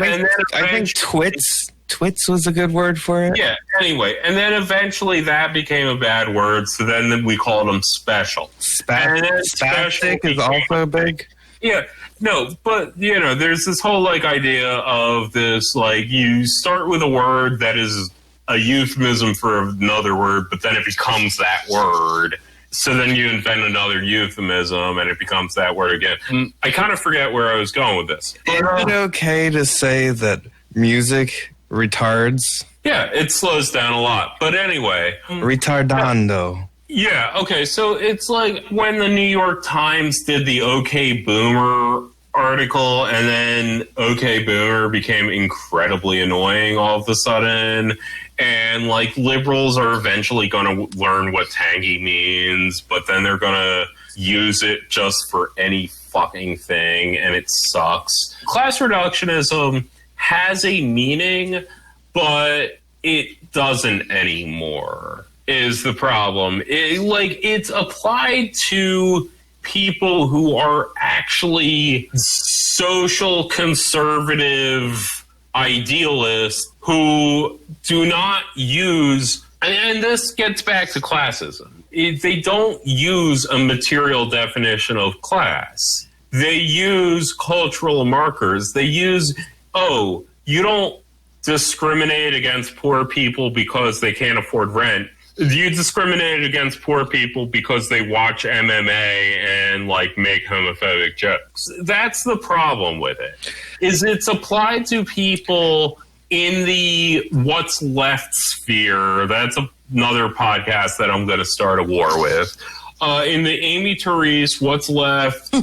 Speaker 4: think twits was a good word for it.
Speaker 5: Yeah, anyway, and then eventually that became a bad word, so then we called them special.
Speaker 4: Spastic is also big.
Speaker 5: Yeah, no, but, you know, there's this whole, like, idea of this, like, you start with a word that is a euphemism for another word, but then it becomes that word. So then you invent another euphemism, and it becomes that word again. I kind of forget where I was going with this.
Speaker 4: Is it okay to say that music retards?
Speaker 5: Yeah, it slows down a lot. But anyway.
Speaker 4: Retardando.
Speaker 5: Yeah, okay, so it's like when the New York Times did the OK Boomer article, and then OK Boomer became incredibly annoying all of a sudden, and like liberals are eventually going to learn what tangy means, but then they're going to use it just for any fucking thing, and it sucks. Class reductionism has a meaning, but it doesn't anymore. Is the problem. It's applied to people who are actually social conservative idealists who do not use, and this gets back to classism, they don't use a material definition of class. They use cultural markers. They use, you don't discriminate against poor people because they can't afford rent. You discriminate against poor people because they watch MMA and like make homophobic jokes. That's the problem with it. Is it's applied to people in the what's left sphere. That's another podcast that I'm going to start a war with. In the Amy Therese, what's left,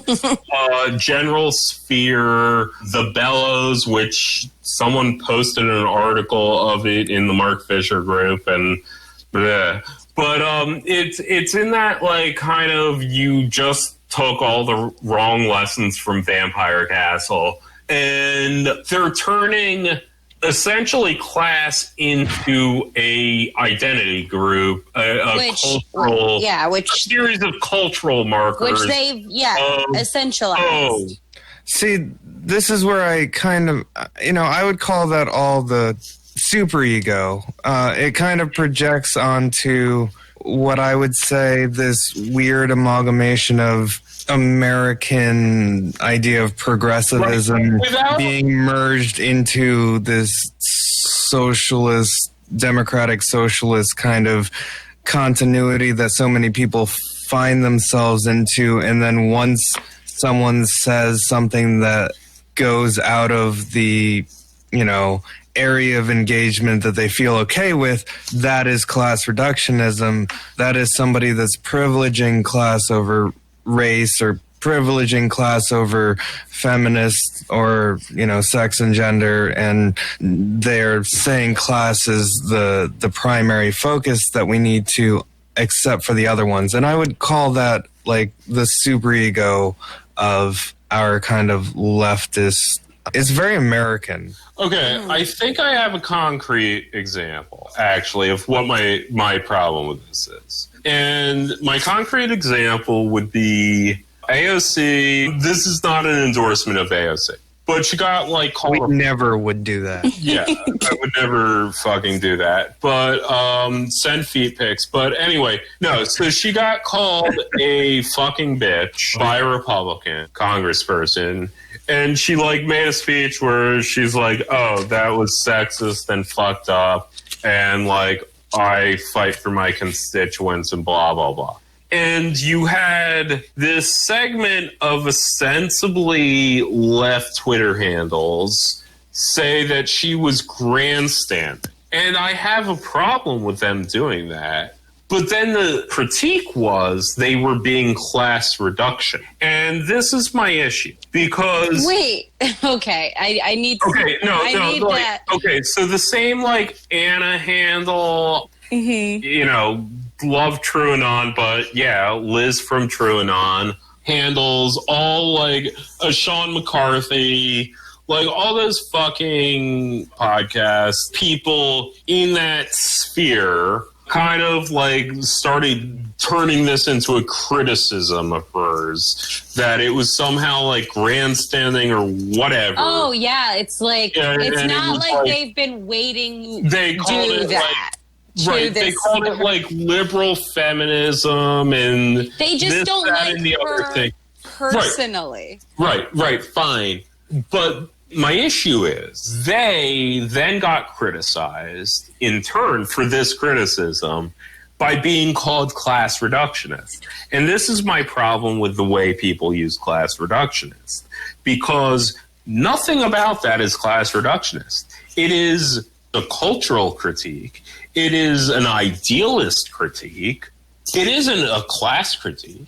Speaker 5: general sphere, the bellows, which someone posted an article of it in the Mark Fisher group, and yeah. But it's in that like kind of you just took all the wrong lessons from Vampire Castle, and they're turning essentially class into a identity group, a series of cultural markers,
Speaker 3: which they've essentialized.
Speaker 4: See, this is where I kind of, I would call that all the superego. It kind of projects onto what I would say this weird amalgamation of American idea of progressivism being merged into this socialist, democratic socialist kind of continuity that so many people find themselves into. And then once someone says something that goes out of the, area of engagement that they feel okay with, that is class reductionism. That is somebody that's privileging class over race, or privileging class over feminist, or sex and gender, and they're saying class is the primary focus that we need to accept for the other ones. And I would call that like the superego of our kind of leftist. It's very American.
Speaker 5: Okay, I think I have a concrete example, actually, of what my problem with this is. And my concrete example would be AOC. This is not an endorsement of AOC, but she got called.
Speaker 4: We never would do that.
Speaker 5: Yeah, I would never fucking do that. But send feet pics. But anyway, no. So she got called a fucking bitch by a Republican congressperson. And she made a speech where she's like, "Oh, that was sexist and fucked up, and I fight for my constituents and blah blah blah." And you had this segment of ostensibly left Twitter handles say that she was grandstanding, and I have a problem with them doing that. But then the critique was they were being class reduction. And this is my issue. Because...
Speaker 3: Wait, okay. I need to...
Speaker 5: Okay, that. Okay, so the same Anna handle, love TrueAnon, but yeah, Liz from TrueAnon handles all a Sean McCarthy... all those fucking podcasts, people in that sphere... kind of started turning this into a criticism of hers, that it was somehow grandstanding or whatever.
Speaker 3: Oh yeah, it's it's not they've been waiting
Speaker 5: they
Speaker 3: to
Speaker 5: called
Speaker 3: do
Speaker 5: it
Speaker 3: that.
Speaker 5: Right, they called it liberal feminism, and
Speaker 3: they just
Speaker 5: this,
Speaker 3: don't
Speaker 5: that,
Speaker 3: like
Speaker 5: and the
Speaker 3: her
Speaker 5: other thing.
Speaker 3: personally.
Speaker 5: Right, fine. But my issue is they then got criticized in turn for this criticism by being called class reductionist. And this is my problem with the way people use class reductionist, because nothing about that is class reductionist. It is a cultural critique. It is an idealist critique. It isn't a class critique.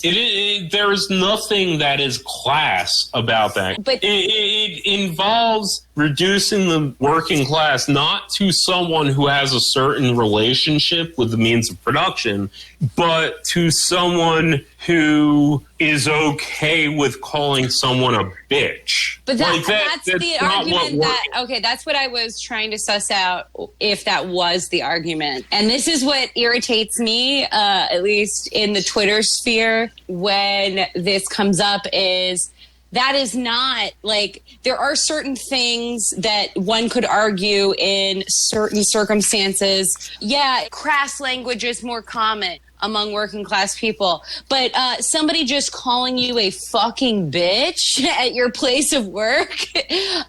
Speaker 5: There is nothing that is class about that. But it involves reducing the working class not to someone who has a certain relationship with the means of production, but to someone who is okay with calling someone a bitch.
Speaker 3: But that's the argument that's what I was trying to suss out, if that was the argument. And this is what irritates me, at least in the Twitter sphere, when this comes up, is that is not there are certain things that one could argue in certain circumstances. Yeah, crass language is more common among working class people, but somebody just calling you a fucking bitch at your place of work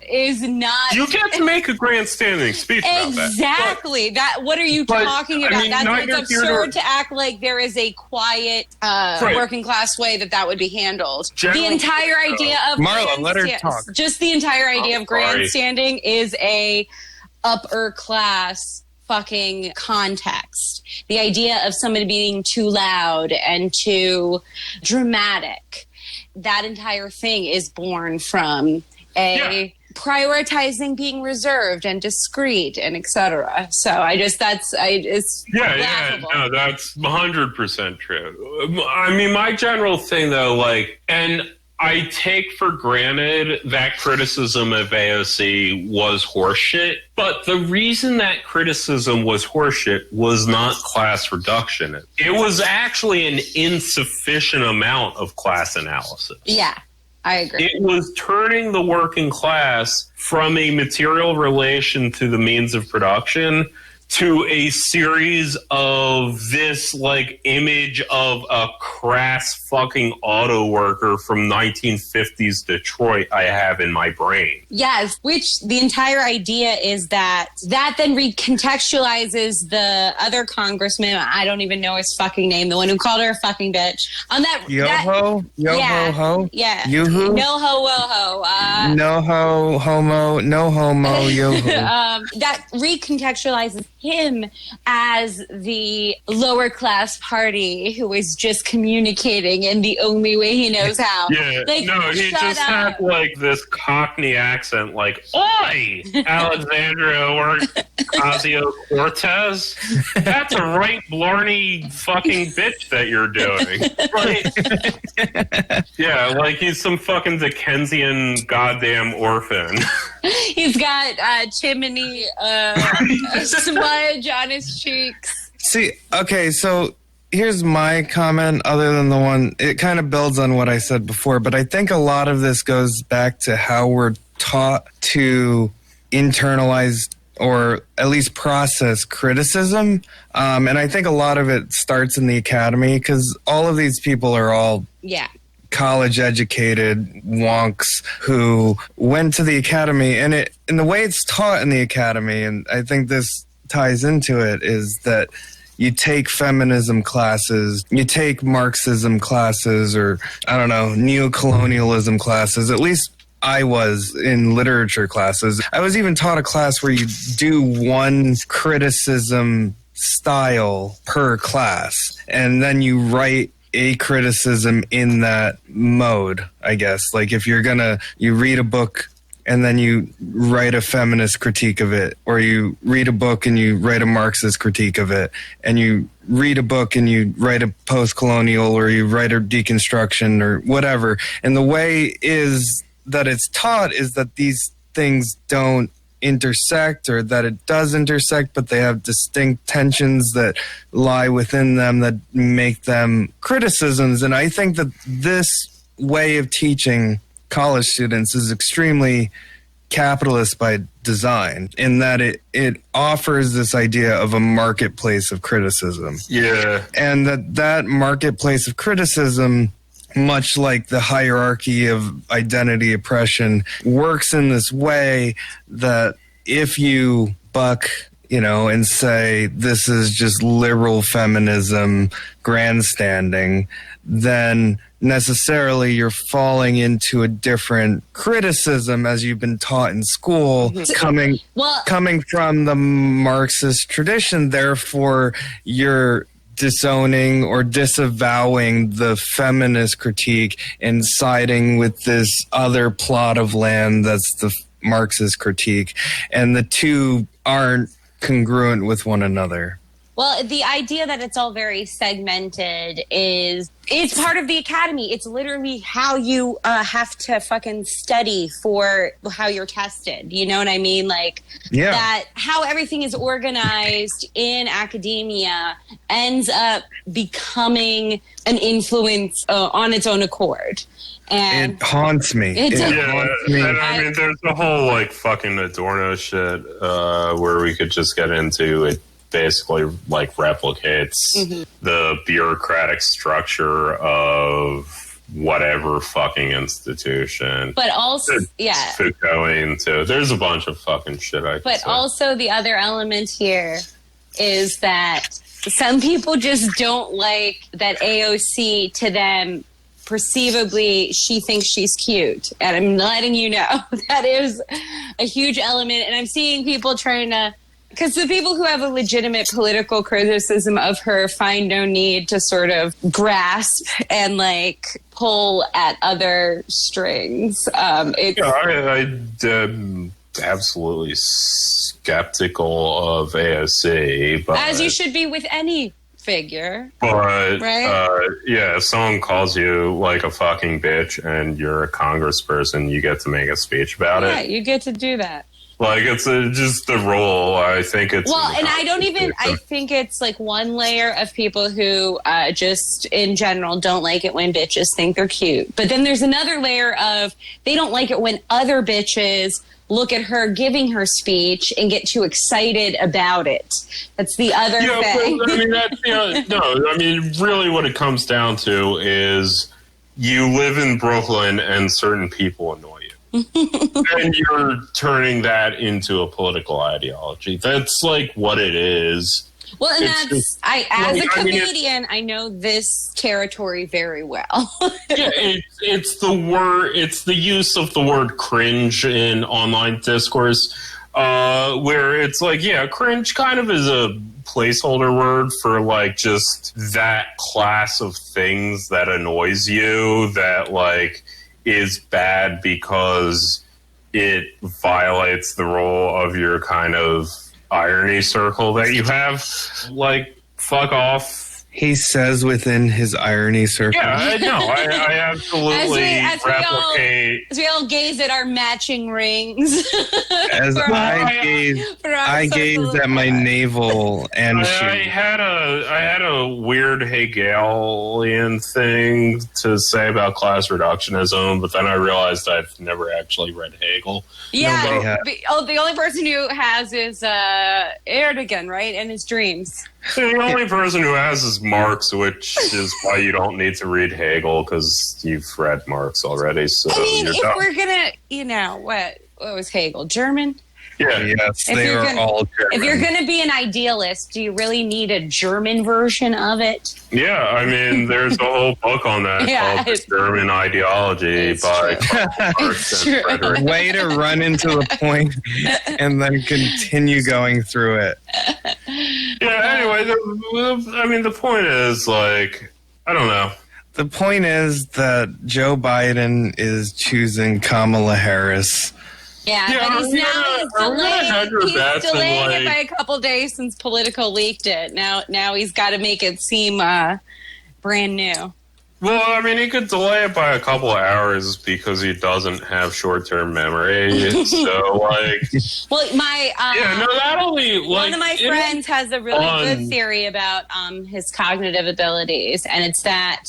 Speaker 3: is not...
Speaker 5: You get to make a grandstanding speech about that.
Speaker 3: Exactly. What are you talking about? It's absurd to act like there is a quiet working class way that would be handled. The entire idea of...
Speaker 4: Marlowe, let her talk.
Speaker 3: Just the entire idea of grandstanding is a upper class fucking context. The idea of somebody being too loud and too dramatic, that entire thing is born from prioritizing being reserved and discreet and etc. So it's laughable.
Speaker 5: No, that's 100% true. I mean, my general thing though, and I take for granted that criticism of AOC was horseshit, but the reason that criticism was horseshit was not class reduction. It was actually an insufficient amount of class analysis.
Speaker 3: Yeah, I agree.
Speaker 5: It was turning the working class from a material relation to the means of production to a series of this image of a crass fucking auto worker from 1950s Detroit I have in my brain.
Speaker 3: Yes, which the entire idea is that then recontextualizes the other congressman. I don't even know his fucking name. The one who called her a fucking bitch. On that
Speaker 4: Yo-ho? Yo-ho-ho?
Speaker 3: Yeah.
Speaker 4: Yoo-hoo?
Speaker 3: No-ho-wo-ho.
Speaker 4: No-ho, homo, no homo, yo-ho.
Speaker 3: That recontextualizes him as the lower class party who is just communicating in the only way he knows how.
Speaker 5: Yeah,
Speaker 3: like,
Speaker 5: no, he just had like this Cockney accent, like, "Oi, Alexandria Ocasio-Cortez, that's a right blarney fucking bitch that you're doing." Like, yeah, like he's some fucking Dickensian goddamn orphan.
Speaker 3: He's got chimney smudge on his cheeks.
Speaker 4: See, okay, so here's my comment other than the one, it kind of builds on what I said before, but I think a lot of this goes back to how we're taught to internalize or at least process criticism. And I think a lot of it starts in the academy because all of these people are all college educated wonks who went to the academy, and the way it's taught in the academy, and I think this ties into it, is that you take feminism classes, you take Marxism classes, or I don't know, neocolonialism classes. At least I was in literature classes. I was even taught a class where you do one criticism style per class, and then you write a criticism in that mode, I guess. Like if you read a book and then you write a feminist critique of it, or you read a book and you write a Marxist critique of it, and you read a book and you write a post-colonial, or you write a deconstruction or whatever. And the way is that it's taught is that these things don't intersect, or that it does intersect, but they have distinct tensions that lie within them that make them criticisms. And I think that this way of teaching college students is extremely capitalist by design, in that it offers this idea of a marketplace of criticism.
Speaker 5: Yeah.
Speaker 4: And that marketplace of criticism, much like the hierarchy of identity oppression, works in this way that if you buck, and say this is just liberal feminism grandstanding, then necessarily you're falling into a different criticism as you've been taught in school, coming from the Marxist tradition. Therefore, you're disowning or disavowing the feminist critique and siding with this other plot of land that's the Marxist critique, and the two aren't congruent with one another.
Speaker 3: Well, the idea that it's all very segmented it's part of the academy. It's literally how you have to fucking study for how you're tested. You know what I mean? Like, that how everything is organized in academia ends up becoming an influence on its own accord. And
Speaker 4: it haunts me.
Speaker 5: And I mean, there's the whole like fucking Adorno shit where we could just get into it. Basically, like replicates the bureaucratic structure of whatever fucking institution.
Speaker 3: But also,
Speaker 5: Foucault too. There's a bunch of fucking shit I can say.
Speaker 3: Also, the other element here is that some people just don't like that AOC, to them, perceivably, she thinks she's cute. And I'm letting you know that is a huge element. And I'm seeing people trying to, because the people who have a legitimate political criticism of her find no need to sort of grasp and like pull at other strings. I'm
Speaker 5: absolutely skeptical of AOC, but
Speaker 3: as you should be with any figure.
Speaker 5: But
Speaker 3: right?
Speaker 5: If someone calls you like a fucking bitch and you're a congressperson, you get to make a speech about it.
Speaker 3: Yeah, you get to do that.
Speaker 5: Like, it's just the rule. I think it's...
Speaker 3: Well, and I think it's like one layer of people who just in general don't like it when bitches think they're cute. But then there's another layer of they don't like it when other bitches look at her giving her speech and get too excited about it. That's the other thing.
Speaker 5: But, I mean, that's, no, I mean, really what it comes down to is you live in Brooklyn and certain people annoy you. And you're turning that into a political ideology. That's like what it is.
Speaker 3: Well, and as a comedian, I know this territory very well.
Speaker 5: Yeah, it's the use of the word cringe in online discourse, where it's like, yeah, cringe kind of is a placeholder word for like just that class of things that annoys you, that like is bad because it violates the role of your kind of irony circle that you have. Like, fuck off.
Speaker 4: He says within his irony circle.
Speaker 5: Yeah, I know. I absolutely replicate.
Speaker 3: As we all gaze at our matching rings.
Speaker 4: As I gaze at my navel and
Speaker 5: I had a weird Hegelian thing to say about class reductionism, but then I realized I've never actually read Hegel.
Speaker 3: Yeah, the only person who has is Erdogan, right? In his dreams.
Speaker 5: The only person who has is Marx, which is why you don't need to read Hegel, because you've read Marx already. So
Speaker 3: I mean, if we're gonna, what was Hegel? German?
Speaker 5: Yeah.
Speaker 4: Yes, they are all German.
Speaker 3: If you're gonna be an idealist, do you really need a German version of it?
Speaker 5: Yeah, I mean, there's a whole book on that called The German Ideology by Karl Marx and Frederick.
Speaker 4: Way to run into the point and then continue going through it.
Speaker 5: Yeah, anyway, the point is, like, I don't know.
Speaker 4: The point is that Joe Biden is choosing Kamala Harris.
Speaker 3: Yeah, but he's delaying it by a couple days since Politico leaked it. Now he's got to make it seem brand new.
Speaker 5: Well, I mean, he could delay it by a couple of hours because he doesn't have short-term memory. So, like,
Speaker 3: well, one of my friends has a really good theory about his cognitive abilities, and it's that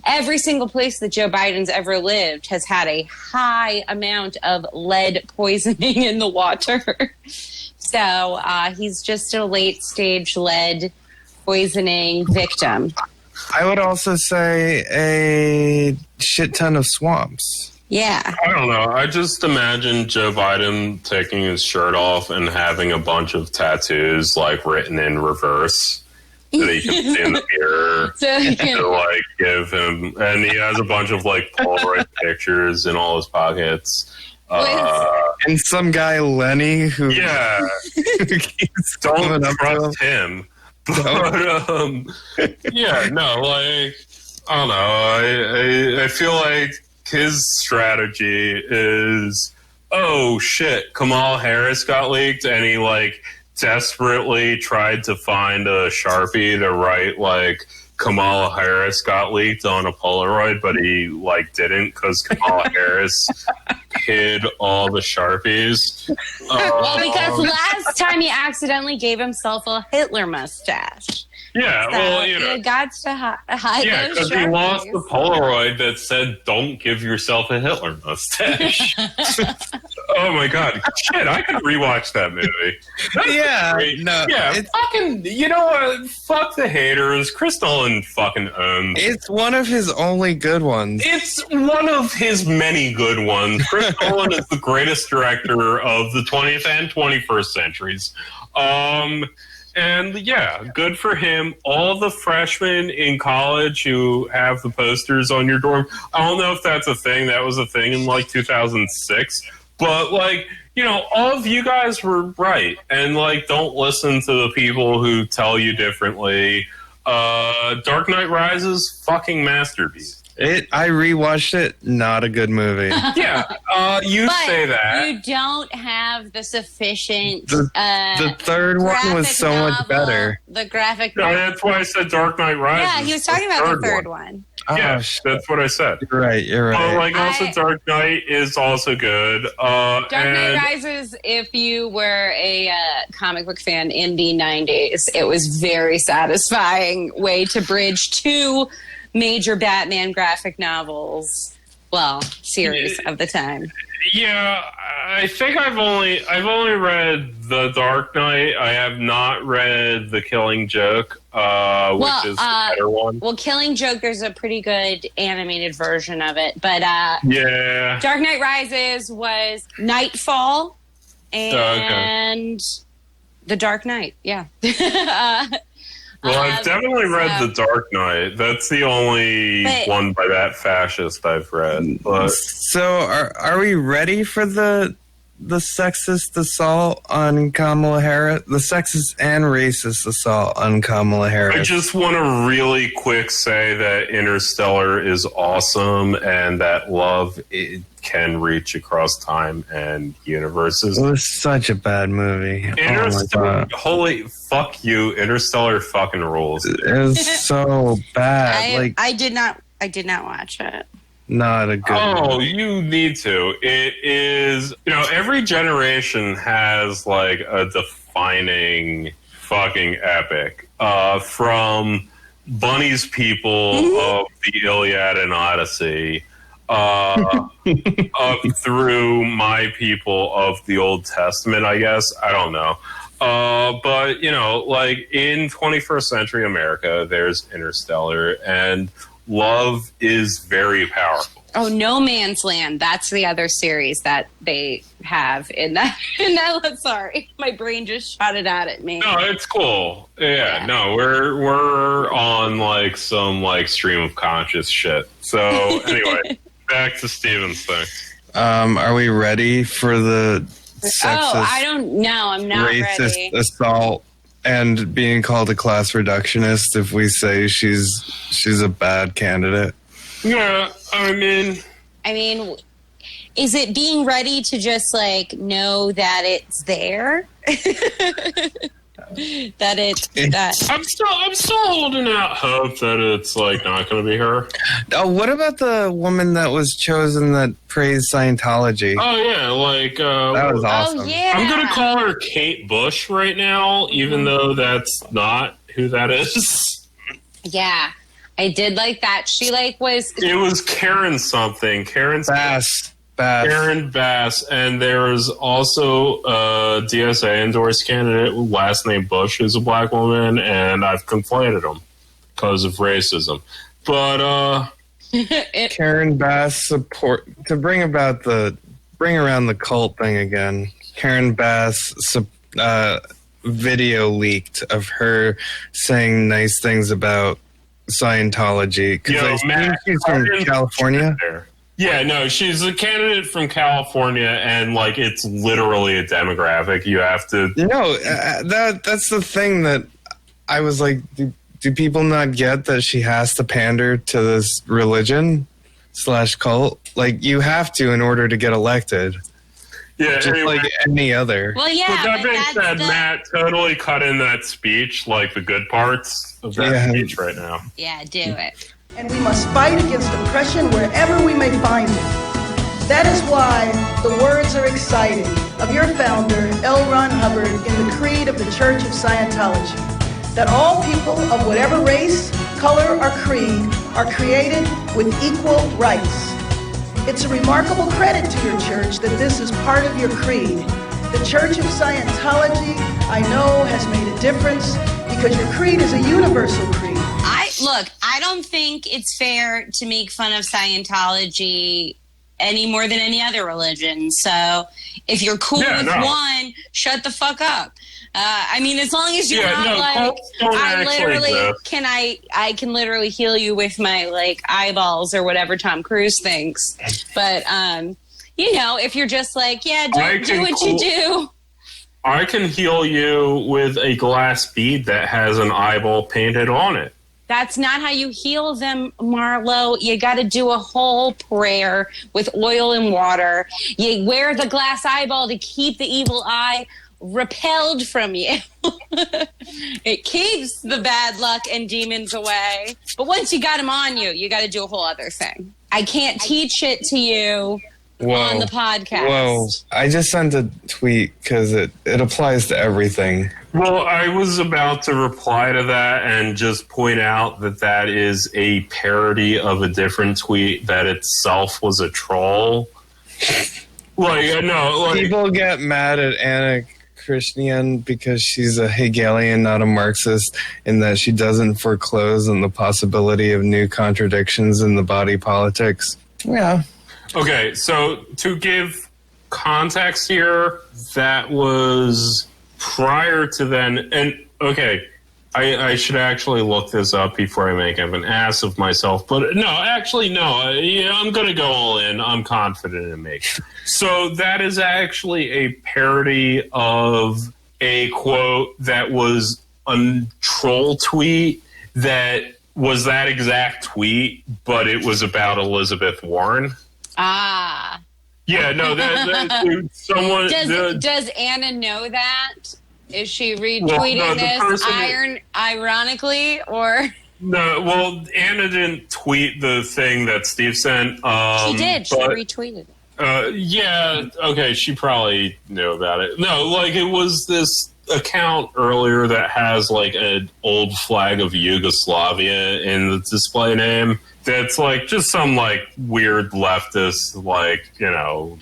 Speaker 3: every single place that Joe Biden's ever lived has had a high amount of lead poisoning in the water. So he's just a late-stage lead poisoning victim.
Speaker 4: I would also say a shit ton of swamps.
Speaker 3: Yeah.
Speaker 5: I don't know. I just imagine Joe Biden taking his shirt off and having a bunch of tattoos, like, written in reverse that he can see in the mirror to, like, give him. And he has a bunch of, like, Polaroid pictures in all his pockets.
Speaker 4: And some guy, Lenny, who...
Speaker 5: Yeah. Don't trust him. But, yeah, no, like, I don't know. I feel like his strategy is, oh, shit, Kamala Harris got leaked, and he, like, desperately tried to find a Sharpie to write, like, Kamala Harris got leaked on a Polaroid, but he, like, didn't because Kamala Harris hid all the Sharpies.
Speaker 3: Well, because last time he accidentally gave himself a Hitler mustache.
Speaker 5: Yeah,
Speaker 3: so
Speaker 5: well, you know.
Speaker 3: He got to hide
Speaker 5: Yeah,
Speaker 3: those
Speaker 5: because he lost the Polaroid that said, don't give yourself a Hitler mustache. Oh, my God. Shit, I could rewatch that movie. Fucking, you know what? Fuck the haters. Chris Nolan fucking owns.
Speaker 4: It's one of his only good ones.
Speaker 5: It's one of his many good ones. Chris Nolan is the greatest director of the 20th and 21st centuries. And yeah, good for him. All the freshmen in college who have the posters on your dorm. I don't know if that's a thing. That was a thing in like 2006. But like, you know, all of you guys were right. And like, don't listen to the people who tell you differently. Dark Knight Rises, fucking masterpiece.
Speaker 4: I rewatched it. Not a good movie.
Speaker 5: Yeah, you say that.
Speaker 3: You don't have the sufficient.
Speaker 4: The third one was so much better.
Speaker 3: The graphic.
Speaker 5: No, that's why I said Dark Knight Rises.
Speaker 3: Yeah, he was talking about the third one.
Speaker 5: Yeah, that's what I said.
Speaker 4: You're right.
Speaker 5: But like, also Dark Knight is also good.
Speaker 3: Dark Knight Rises. If you were a comic book fan in the 90s, it was very satisfying way to bridge two major Batman graphic novels, series of the time.
Speaker 5: Yeah, I think I've only read The Dark Knight. I have not read The Killing Joke, which is the better one.
Speaker 3: Well, Killing Joke, there's a pretty good animated version of it, but
Speaker 5: yeah,
Speaker 3: Dark Knight Rises was Nightfall and The Dark Knight. Yeah.
Speaker 5: Well, I've definitely read The Dark Knight. That's the only one by that fascist I've read. But.
Speaker 4: So, are we ready for the sexist assault on Kamala Harris? The sexist and racist assault on Kamala Harris?
Speaker 5: I just want to really quick say that Interstellar is awesome and that love can reach across time and universes.
Speaker 4: It was such a bad movie.
Speaker 5: Interstellar, holy fuck you! Interstellar fucking rules.
Speaker 4: It was so bad.
Speaker 3: I did not watch it.
Speaker 4: Not a good
Speaker 5: movie. You need to. It is, every generation has like a defining fucking epic. From Bunny's people of the Iliad and Odyssey, up through my people of the Old Testament, I guess. I don't know. But, like in 21st century America, there's Interstellar, and love is very powerful.
Speaker 3: Oh, No Man's Land. That's the other series that they have in that. Sorry, my brain just shot it out at me.
Speaker 5: No, it's cool. Yeah. No, we're on like some like stream of conscious shit. So anyway, back to Steven's thing.
Speaker 4: Are we ready for the sexist?
Speaker 3: I don't know. I'm not
Speaker 4: racist
Speaker 3: ready.
Speaker 4: Assault and being called a class reductionist if we say she's a bad candidate.
Speaker 5: Yeah, I mean,
Speaker 3: is it being ready to just like know that it's there?
Speaker 5: I'm still holding out hope that it's like not going to be her.
Speaker 4: Oh, what about the woman that was chosen that praised Scientology?
Speaker 5: Oh yeah, like
Speaker 4: that was awesome.
Speaker 3: Oh yeah,
Speaker 5: I'm going to call her Kate Bush right now, even though that's not who that is.
Speaker 3: Yeah. I did like that. She was...
Speaker 5: It was Karen something. Karen
Speaker 4: Bass.
Speaker 5: Karen Bass. And there was also a DSA endorsed candidate with last name Bush, who's a black woman, and I've conflated them because of racism. But
Speaker 4: Karen Bass support to bring around the cult thing again. Karen Bass video leaked of her saying nice things about Scientology, because I think she's from California.
Speaker 5: Yeah, no, she's a candidate from California, and like it's literally a demographic. You have to.
Speaker 4: That's the thing that I was like, do people not get that she has to pander to this religion / cult? Like you have to in order to get elected.
Speaker 5: Yeah,
Speaker 4: just anyway, like any other.
Speaker 3: Well, yeah.
Speaker 5: But that being said, Matt totally cut in that speech, like the good parts of that speech right now.
Speaker 3: Yeah, do it.
Speaker 7: And we must fight against oppression wherever we may find it. That is why the words are exciting of your founder, L. Ron Hubbard, in the Creed of the Church of Scientology, that all people of whatever race, color, or creed are created with equal rights. It's a remarkable credit to your church that this is part of your creed. The Church of Scientology, I know, has made a difference because your creed is a universal creed.
Speaker 3: I don't think it's fair to make fun of Scientology any more than any other religion. So if you're cool with one, shut the fuck up. As long as you're not I can literally heal you with my like eyeballs or whatever Tom Cruise thinks. But if you're just like, do what you do.
Speaker 5: I can heal you with a glass bead that has an eyeball painted on it.
Speaker 3: That's not how you heal them, Marlowe. You got to do a whole prayer with oil and water. You wear the glass eyeball to keep the evil eye repelled from you. It keeps the bad luck and demons away. But once you got them on you, you got to do a whole other thing. I can't teach it to you on the podcast.
Speaker 4: Whoa. I just sent a tweet because it applies to everything.
Speaker 5: Well, I was about to reply to that and just point out that is a parody of a different tweet that itself was a troll. Like, no, like...
Speaker 4: People get mad at Anna Christian because she's a Hegelian, not a Marxist, in that she doesn't foreclose on the possibility of new contradictions in the body politics. Yeah.
Speaker 5: Okay, so to give context here, that was prior to then, and okay, I should actually look this up before I make an ass of myself, but no, actually, no, I'm going to go all in. I'm confident in me. So that is actually a parody of a quote that was a troll tweet that was that exact tweet, but it was about Elizabeth Warren.
Speaker 3: Ah.
Speaker 5: Yeah, no, someone...
Speaker 3: Does Anna know that? Is she retweeting this ironically, or...
Speaker 5: No, well, Anna didn't tweet the thing that Steve sent.
Speaker 3: She did. She retweeted it.
Speaker 5: Yeah, okay, she probably knew about it. No, like, it was this account earlier that has, like, an old flag of Yugoslavia in the display name. That's, like, just some, like, weird leftist, like, you know,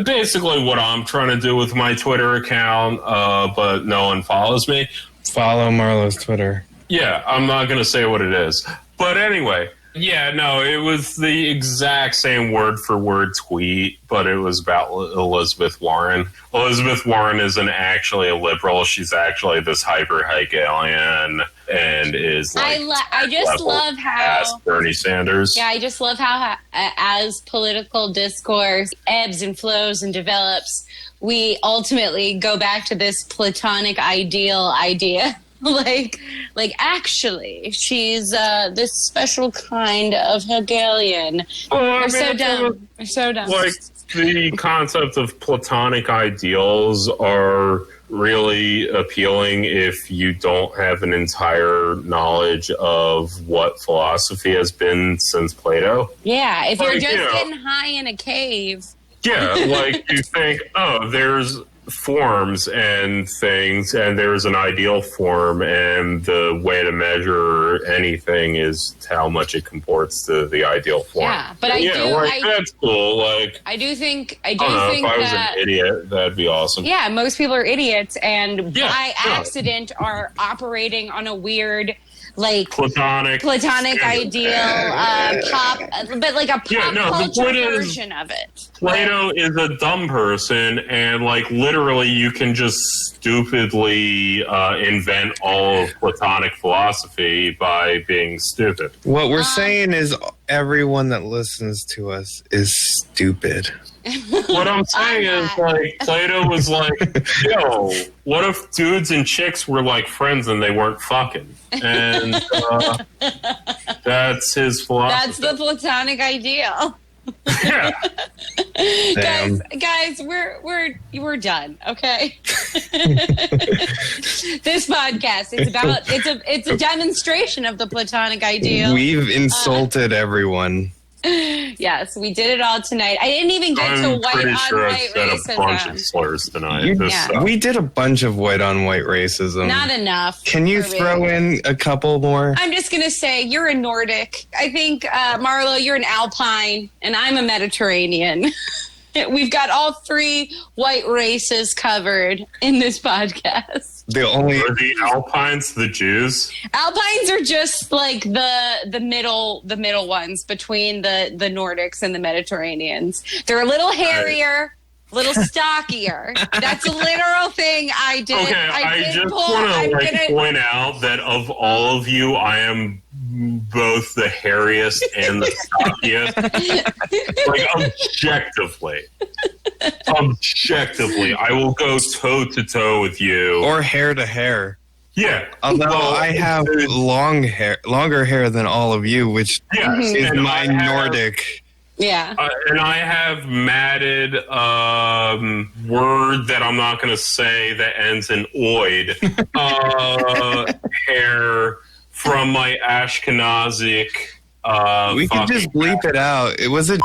Speaker 5: basically what I'm trying to do with my Twitter account, but no one follows me.
Speaker 4: Follow Marlowe's Twitter.
Speaker 5: Yeah, I'm not going to say what it is. But anyway, yeah, no, it was the exact same word-for-word tweet, but it was about Elizabeth Warren. Elizabeth Warren isn't actually a liberal. She's actually this hyper-Hegelian and is like...
Speaker 3: I just love how...
Speaker 5: Bernie Sanders.
Speaker 3: Yeah, I just love how as political discourse ebbs and flows and develops, we ultimately go back to this Platonic ideal idea. Like actually, she's this special kind of Hegelian. We're so dumb. We're so dumb.
Speaker 5: Like, the concept of Platonic ideals are really appealing if you don't have an entire knowledge of what philosophy has been since Plato.
Speaker 3: Yeah, if you're just getting high in a cave.
Speaker 5: Yeah, like you think, oh, there's forms and things, and there's an ideal form, and the way to measure anything is how much it comports to the ideal form.
Speaker 3: Yeah, but
Speaker 5: that's cool. Like,
Speaker 3: I do think
Speaker 5: if I was an idiot, that'd be awesome.
Speaker 3: Yeah, most people are idiots, and by accident are operating on a weird, like
Speaker 5: platonic
Speaker 3: ideal, but like a pop culture version of it.
Speaker 5: Plato is a dumb person, and like literally, you can just stupidly invent all of Platonic philosophy by being stupid.
Speaker 4: What we're saying is everyone that listens to us is stupid.
Speaker 5: What I'm saying is, like, Plato was like, yo, what if dudes and chicks were like friends and they weren't fucking? And that's his philosophy.
Speaker 3: That's the Platonic ideal.
Speaker 5: Yeah.
Speaker 3: Guys, we're done. Okay. This podcast it's a demonstration of the Platonic ideal.
Speaker 4: We've insulted everyone.
Speaker 3: Yes, we did it all tonight. I didn't even get to white on white racism.
Speaker 5: A bunch of slurs tonight.
Speaker 4: We did a bunch of white on white racism.
Speaker 3: Not enough.
Speaker 4: Can you throw in a couple more?
Speaker 3: I'm just going to say you're a Nordic. I think, Marlowe, you're an Alpine, and I'm a Mediterranean. We've got all three white races covered in this podcast.
Speaker 5: Are the Alpines the Jews?
Speaker 3: Alpines are just like the middle ones between the Nordics and the Mediterraneans. They're a little hairier, a little stockier. That's a literal thing I did.
Speaker 5: Okay, I just want to point out that of all of you, I am both the hairiest and the stockiest. Like, objectively, I will go toe to toe with you,
Speaker 4: or hair to hair.
Speaker 5: Yeah,
Speaker 4: although I have longer hair than all of you, which is my Nordic.
Speaker 3: Yeah,
Speaker 5: and I have matted word that I'm not going to say that ends in oid hair from my Ashkenazic.
Speaker 4: We can just bleep it out. It was a.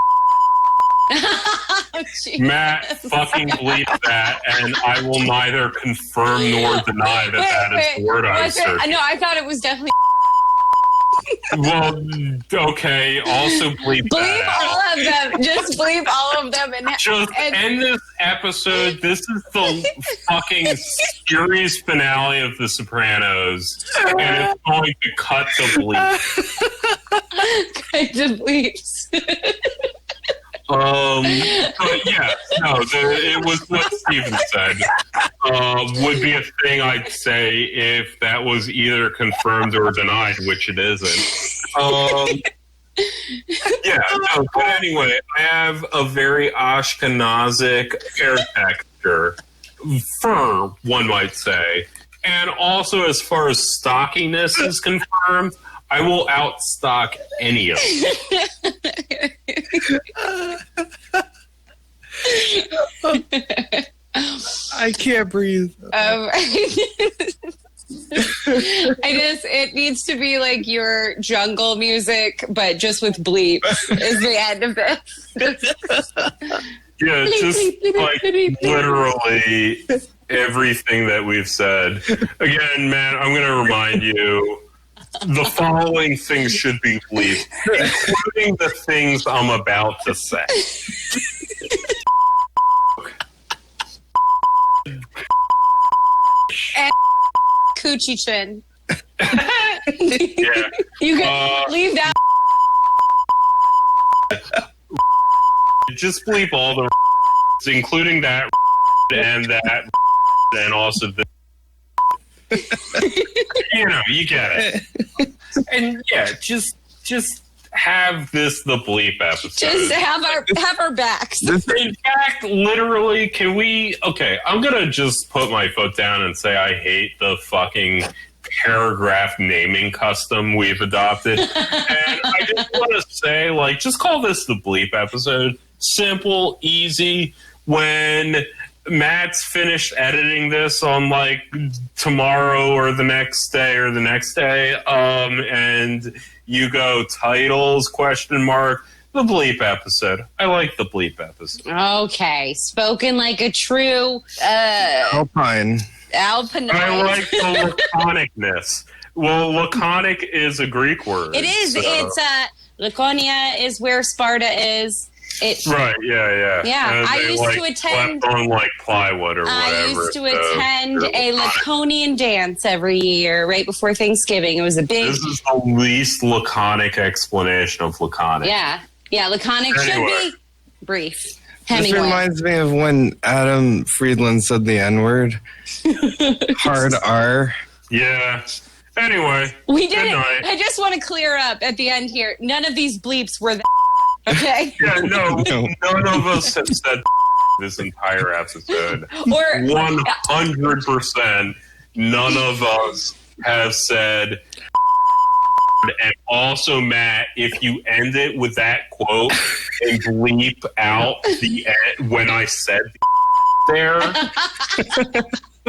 Speaker 5: Matt, fucking bleep that, and I will neither confirm nor deny that is the word I searched.
Speaker 3: No, I thought it was definitely.
Speaker 5: Well, okay, also bleep that
Speaker 3: all of them. Just bleep all of them.
Speaker 5: Just end this episode. This is the fucking series finale of The Sopranos, and it's going to cut the bleep.
Speaker 3: Cut the bleeps.
Speaker 5: But yeah, no, it was what Steven said. Would be a thing I'd say if that was either confirmed or denied, which it isn't. Yeah, no, but anyway, I have a very Ashkenazic hair texture, fur, one might say. And also, as far as stockiness is confirmed, I will outstock any of them.
Speaker 4: I can't breathe.
Speaker 3: It needs to be like your jungle music, but just with bleep is the end of it.
Speaker 5: Yeah, just like literally everything that we've said. Again, man, I'm going to remind you, the following things should be bleeped, including the things I'm about to say.
Speaker 3: And coochie chin.
Speaker 5: Yeah.
Speaker 3: You can leave that.
Speaker 5: Just bleep all the including that and that and also the you get it. And yeah, just have this the bleep episode.
Speaker 3: Just have our backs.
Speaker 5: In fact, literally, can we? Okay, I'm gonna just put my foot down and say I hate the fucking paragraph naming custom we've adopted. And I just want to say, like, just call this the bleep episode. Simple, easy. When Matt's finished editing this on like tomorrow or the next day, and you go titles, ? The bleep episode. I like the bleep episode.
Speaker 3: Okay, spoken like a true
Speaker 4: Alpine.
Speaker 3: Alpinite.
Speaker 5: I like the laconicness. Well, laconic is a Greek word.
Speaker 3: It is.
Speaker 5: So.
Speaker 3: It's Laconia is where Sparta is.
Speaker 5: Right. Yeah.
Speaker 3: Yeah,
Speaker 5: And
Speaker 3: I
Speaker 5: they,
Speaker 3: used
Speaker 5: like,
Speaker 3: to attend.
Speaker 5: slept on like plywood or whatever.
Speaker 3: I used to
Speaker 5: so
Speaker 3: attend a
Speaker 5: laconic.
Speaker 3: Laconian dance every year, right before Thanksgiving. It was a big.
Speaker 5: This is the least laconic explanation of laconic.
Speaker 3: Yeah. Laconic
Speaker 5: Anyway.
Speaker 3: should be brief.
Speaker 4: This
Speaker 3: Hemingway.
Speaker 4: reminds me of when Adam Friedland said the N-word. Hard R.
Speaker 5: Yeah. Anyway,
Speaker 3: We
Speaker 5: good
Speaker 3: did it.
Speaker 5: night.
Speaker 3: I just want to clear up at the end here. None of these bleeps were okay?
Speaker 5: Yeah, no,
Speaker 4: No.
Speaker 5: none of us have said this entire episode.
Speaker 3: Or
Speaker 5: 100%, none of us have said. And also, Matt, if you end it with that quote and bleep out the end when I said there,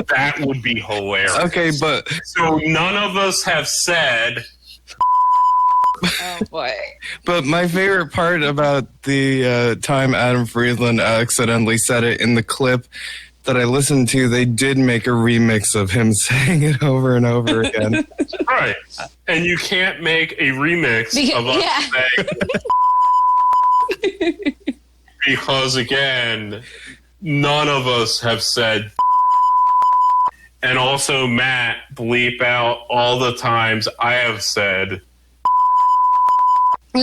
Speaker 5: that would be hilarious.
Speaker 4: Okay, but
Speaker 5: So none of us have said.
Speaker 3: oh boy.
Speaker 4: But my favorite part about the time Adam Friedland accidentally said it in the clip that I listened to, they did make a remix of him saying it over and over again.
Speaker 5: Right. And you can't make a remix of us saying because, again, none of us have said. And also, Matt, bleep out all the times I have said.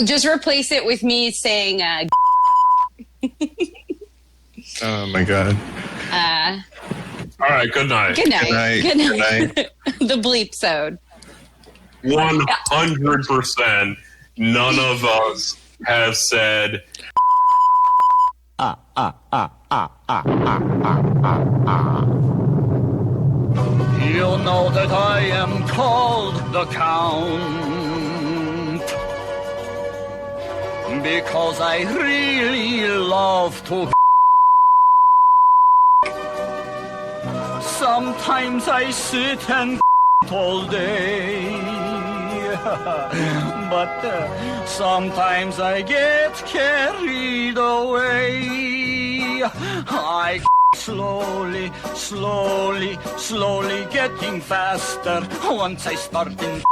Speaker 3: Just replace it with me saying
Speaker 4: Oh my god.
Speaker 5: All right, good night.
Speaker 3: good night.
Speaker 4: Good night.
Speaker 3: The bleepsode.
Speaker 5: 100%, none of us have said.
Speaker 8: You know that I am called the Count because I really love to. Sometimes I sit and all day, but sometimes I get carried away. I slowly getting faster once I start in.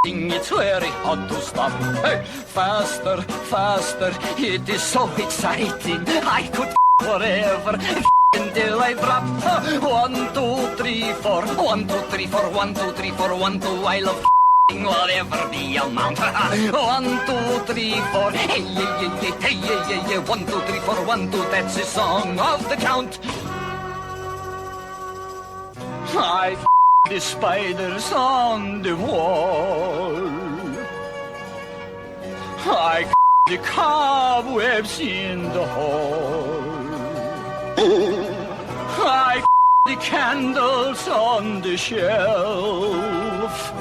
Speaker 8: it's very hard to stop. Hey, faster, faster, it is so exciting. I could forever until I drop. 1, 2, 3, 4. 1, 2, 3, 4. 1, 2, 3, 4. 1, 2. I love whatever the amount. 1, 2, 3, 4. Hey, yeah, yeah, yeah, hey, yeah, yeah, yeah. 1, 2, 3, 4. 1, 2. That's the song of the count. I the spiders on the wall. I the cobwebs in the hall. I the candles on the shelf.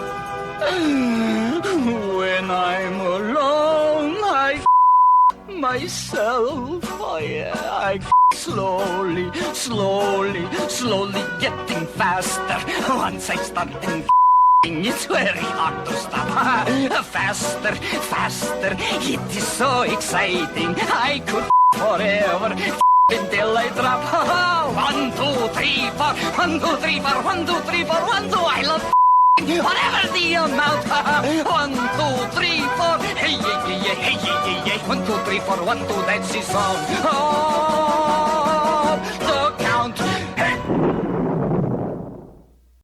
Speaker 8: When I'm alone, I myself. Oh yeah, I slowly, slowly, slowly getting faster. Once I start it's very hard to stop. Faster, faster, it is so exciting. I could forever until I drop. 1, 2, 3, 4. 1, 2, 3, 4. 1, 2, 3, 4. 1, 2. I love whatever the amount. 1, 2, 3, 4. Hey, yeah, yeah, yeah, hey, yeah, yeah, yeah. 1, 2, 3, 4. 1, 2. That's the song. Oh.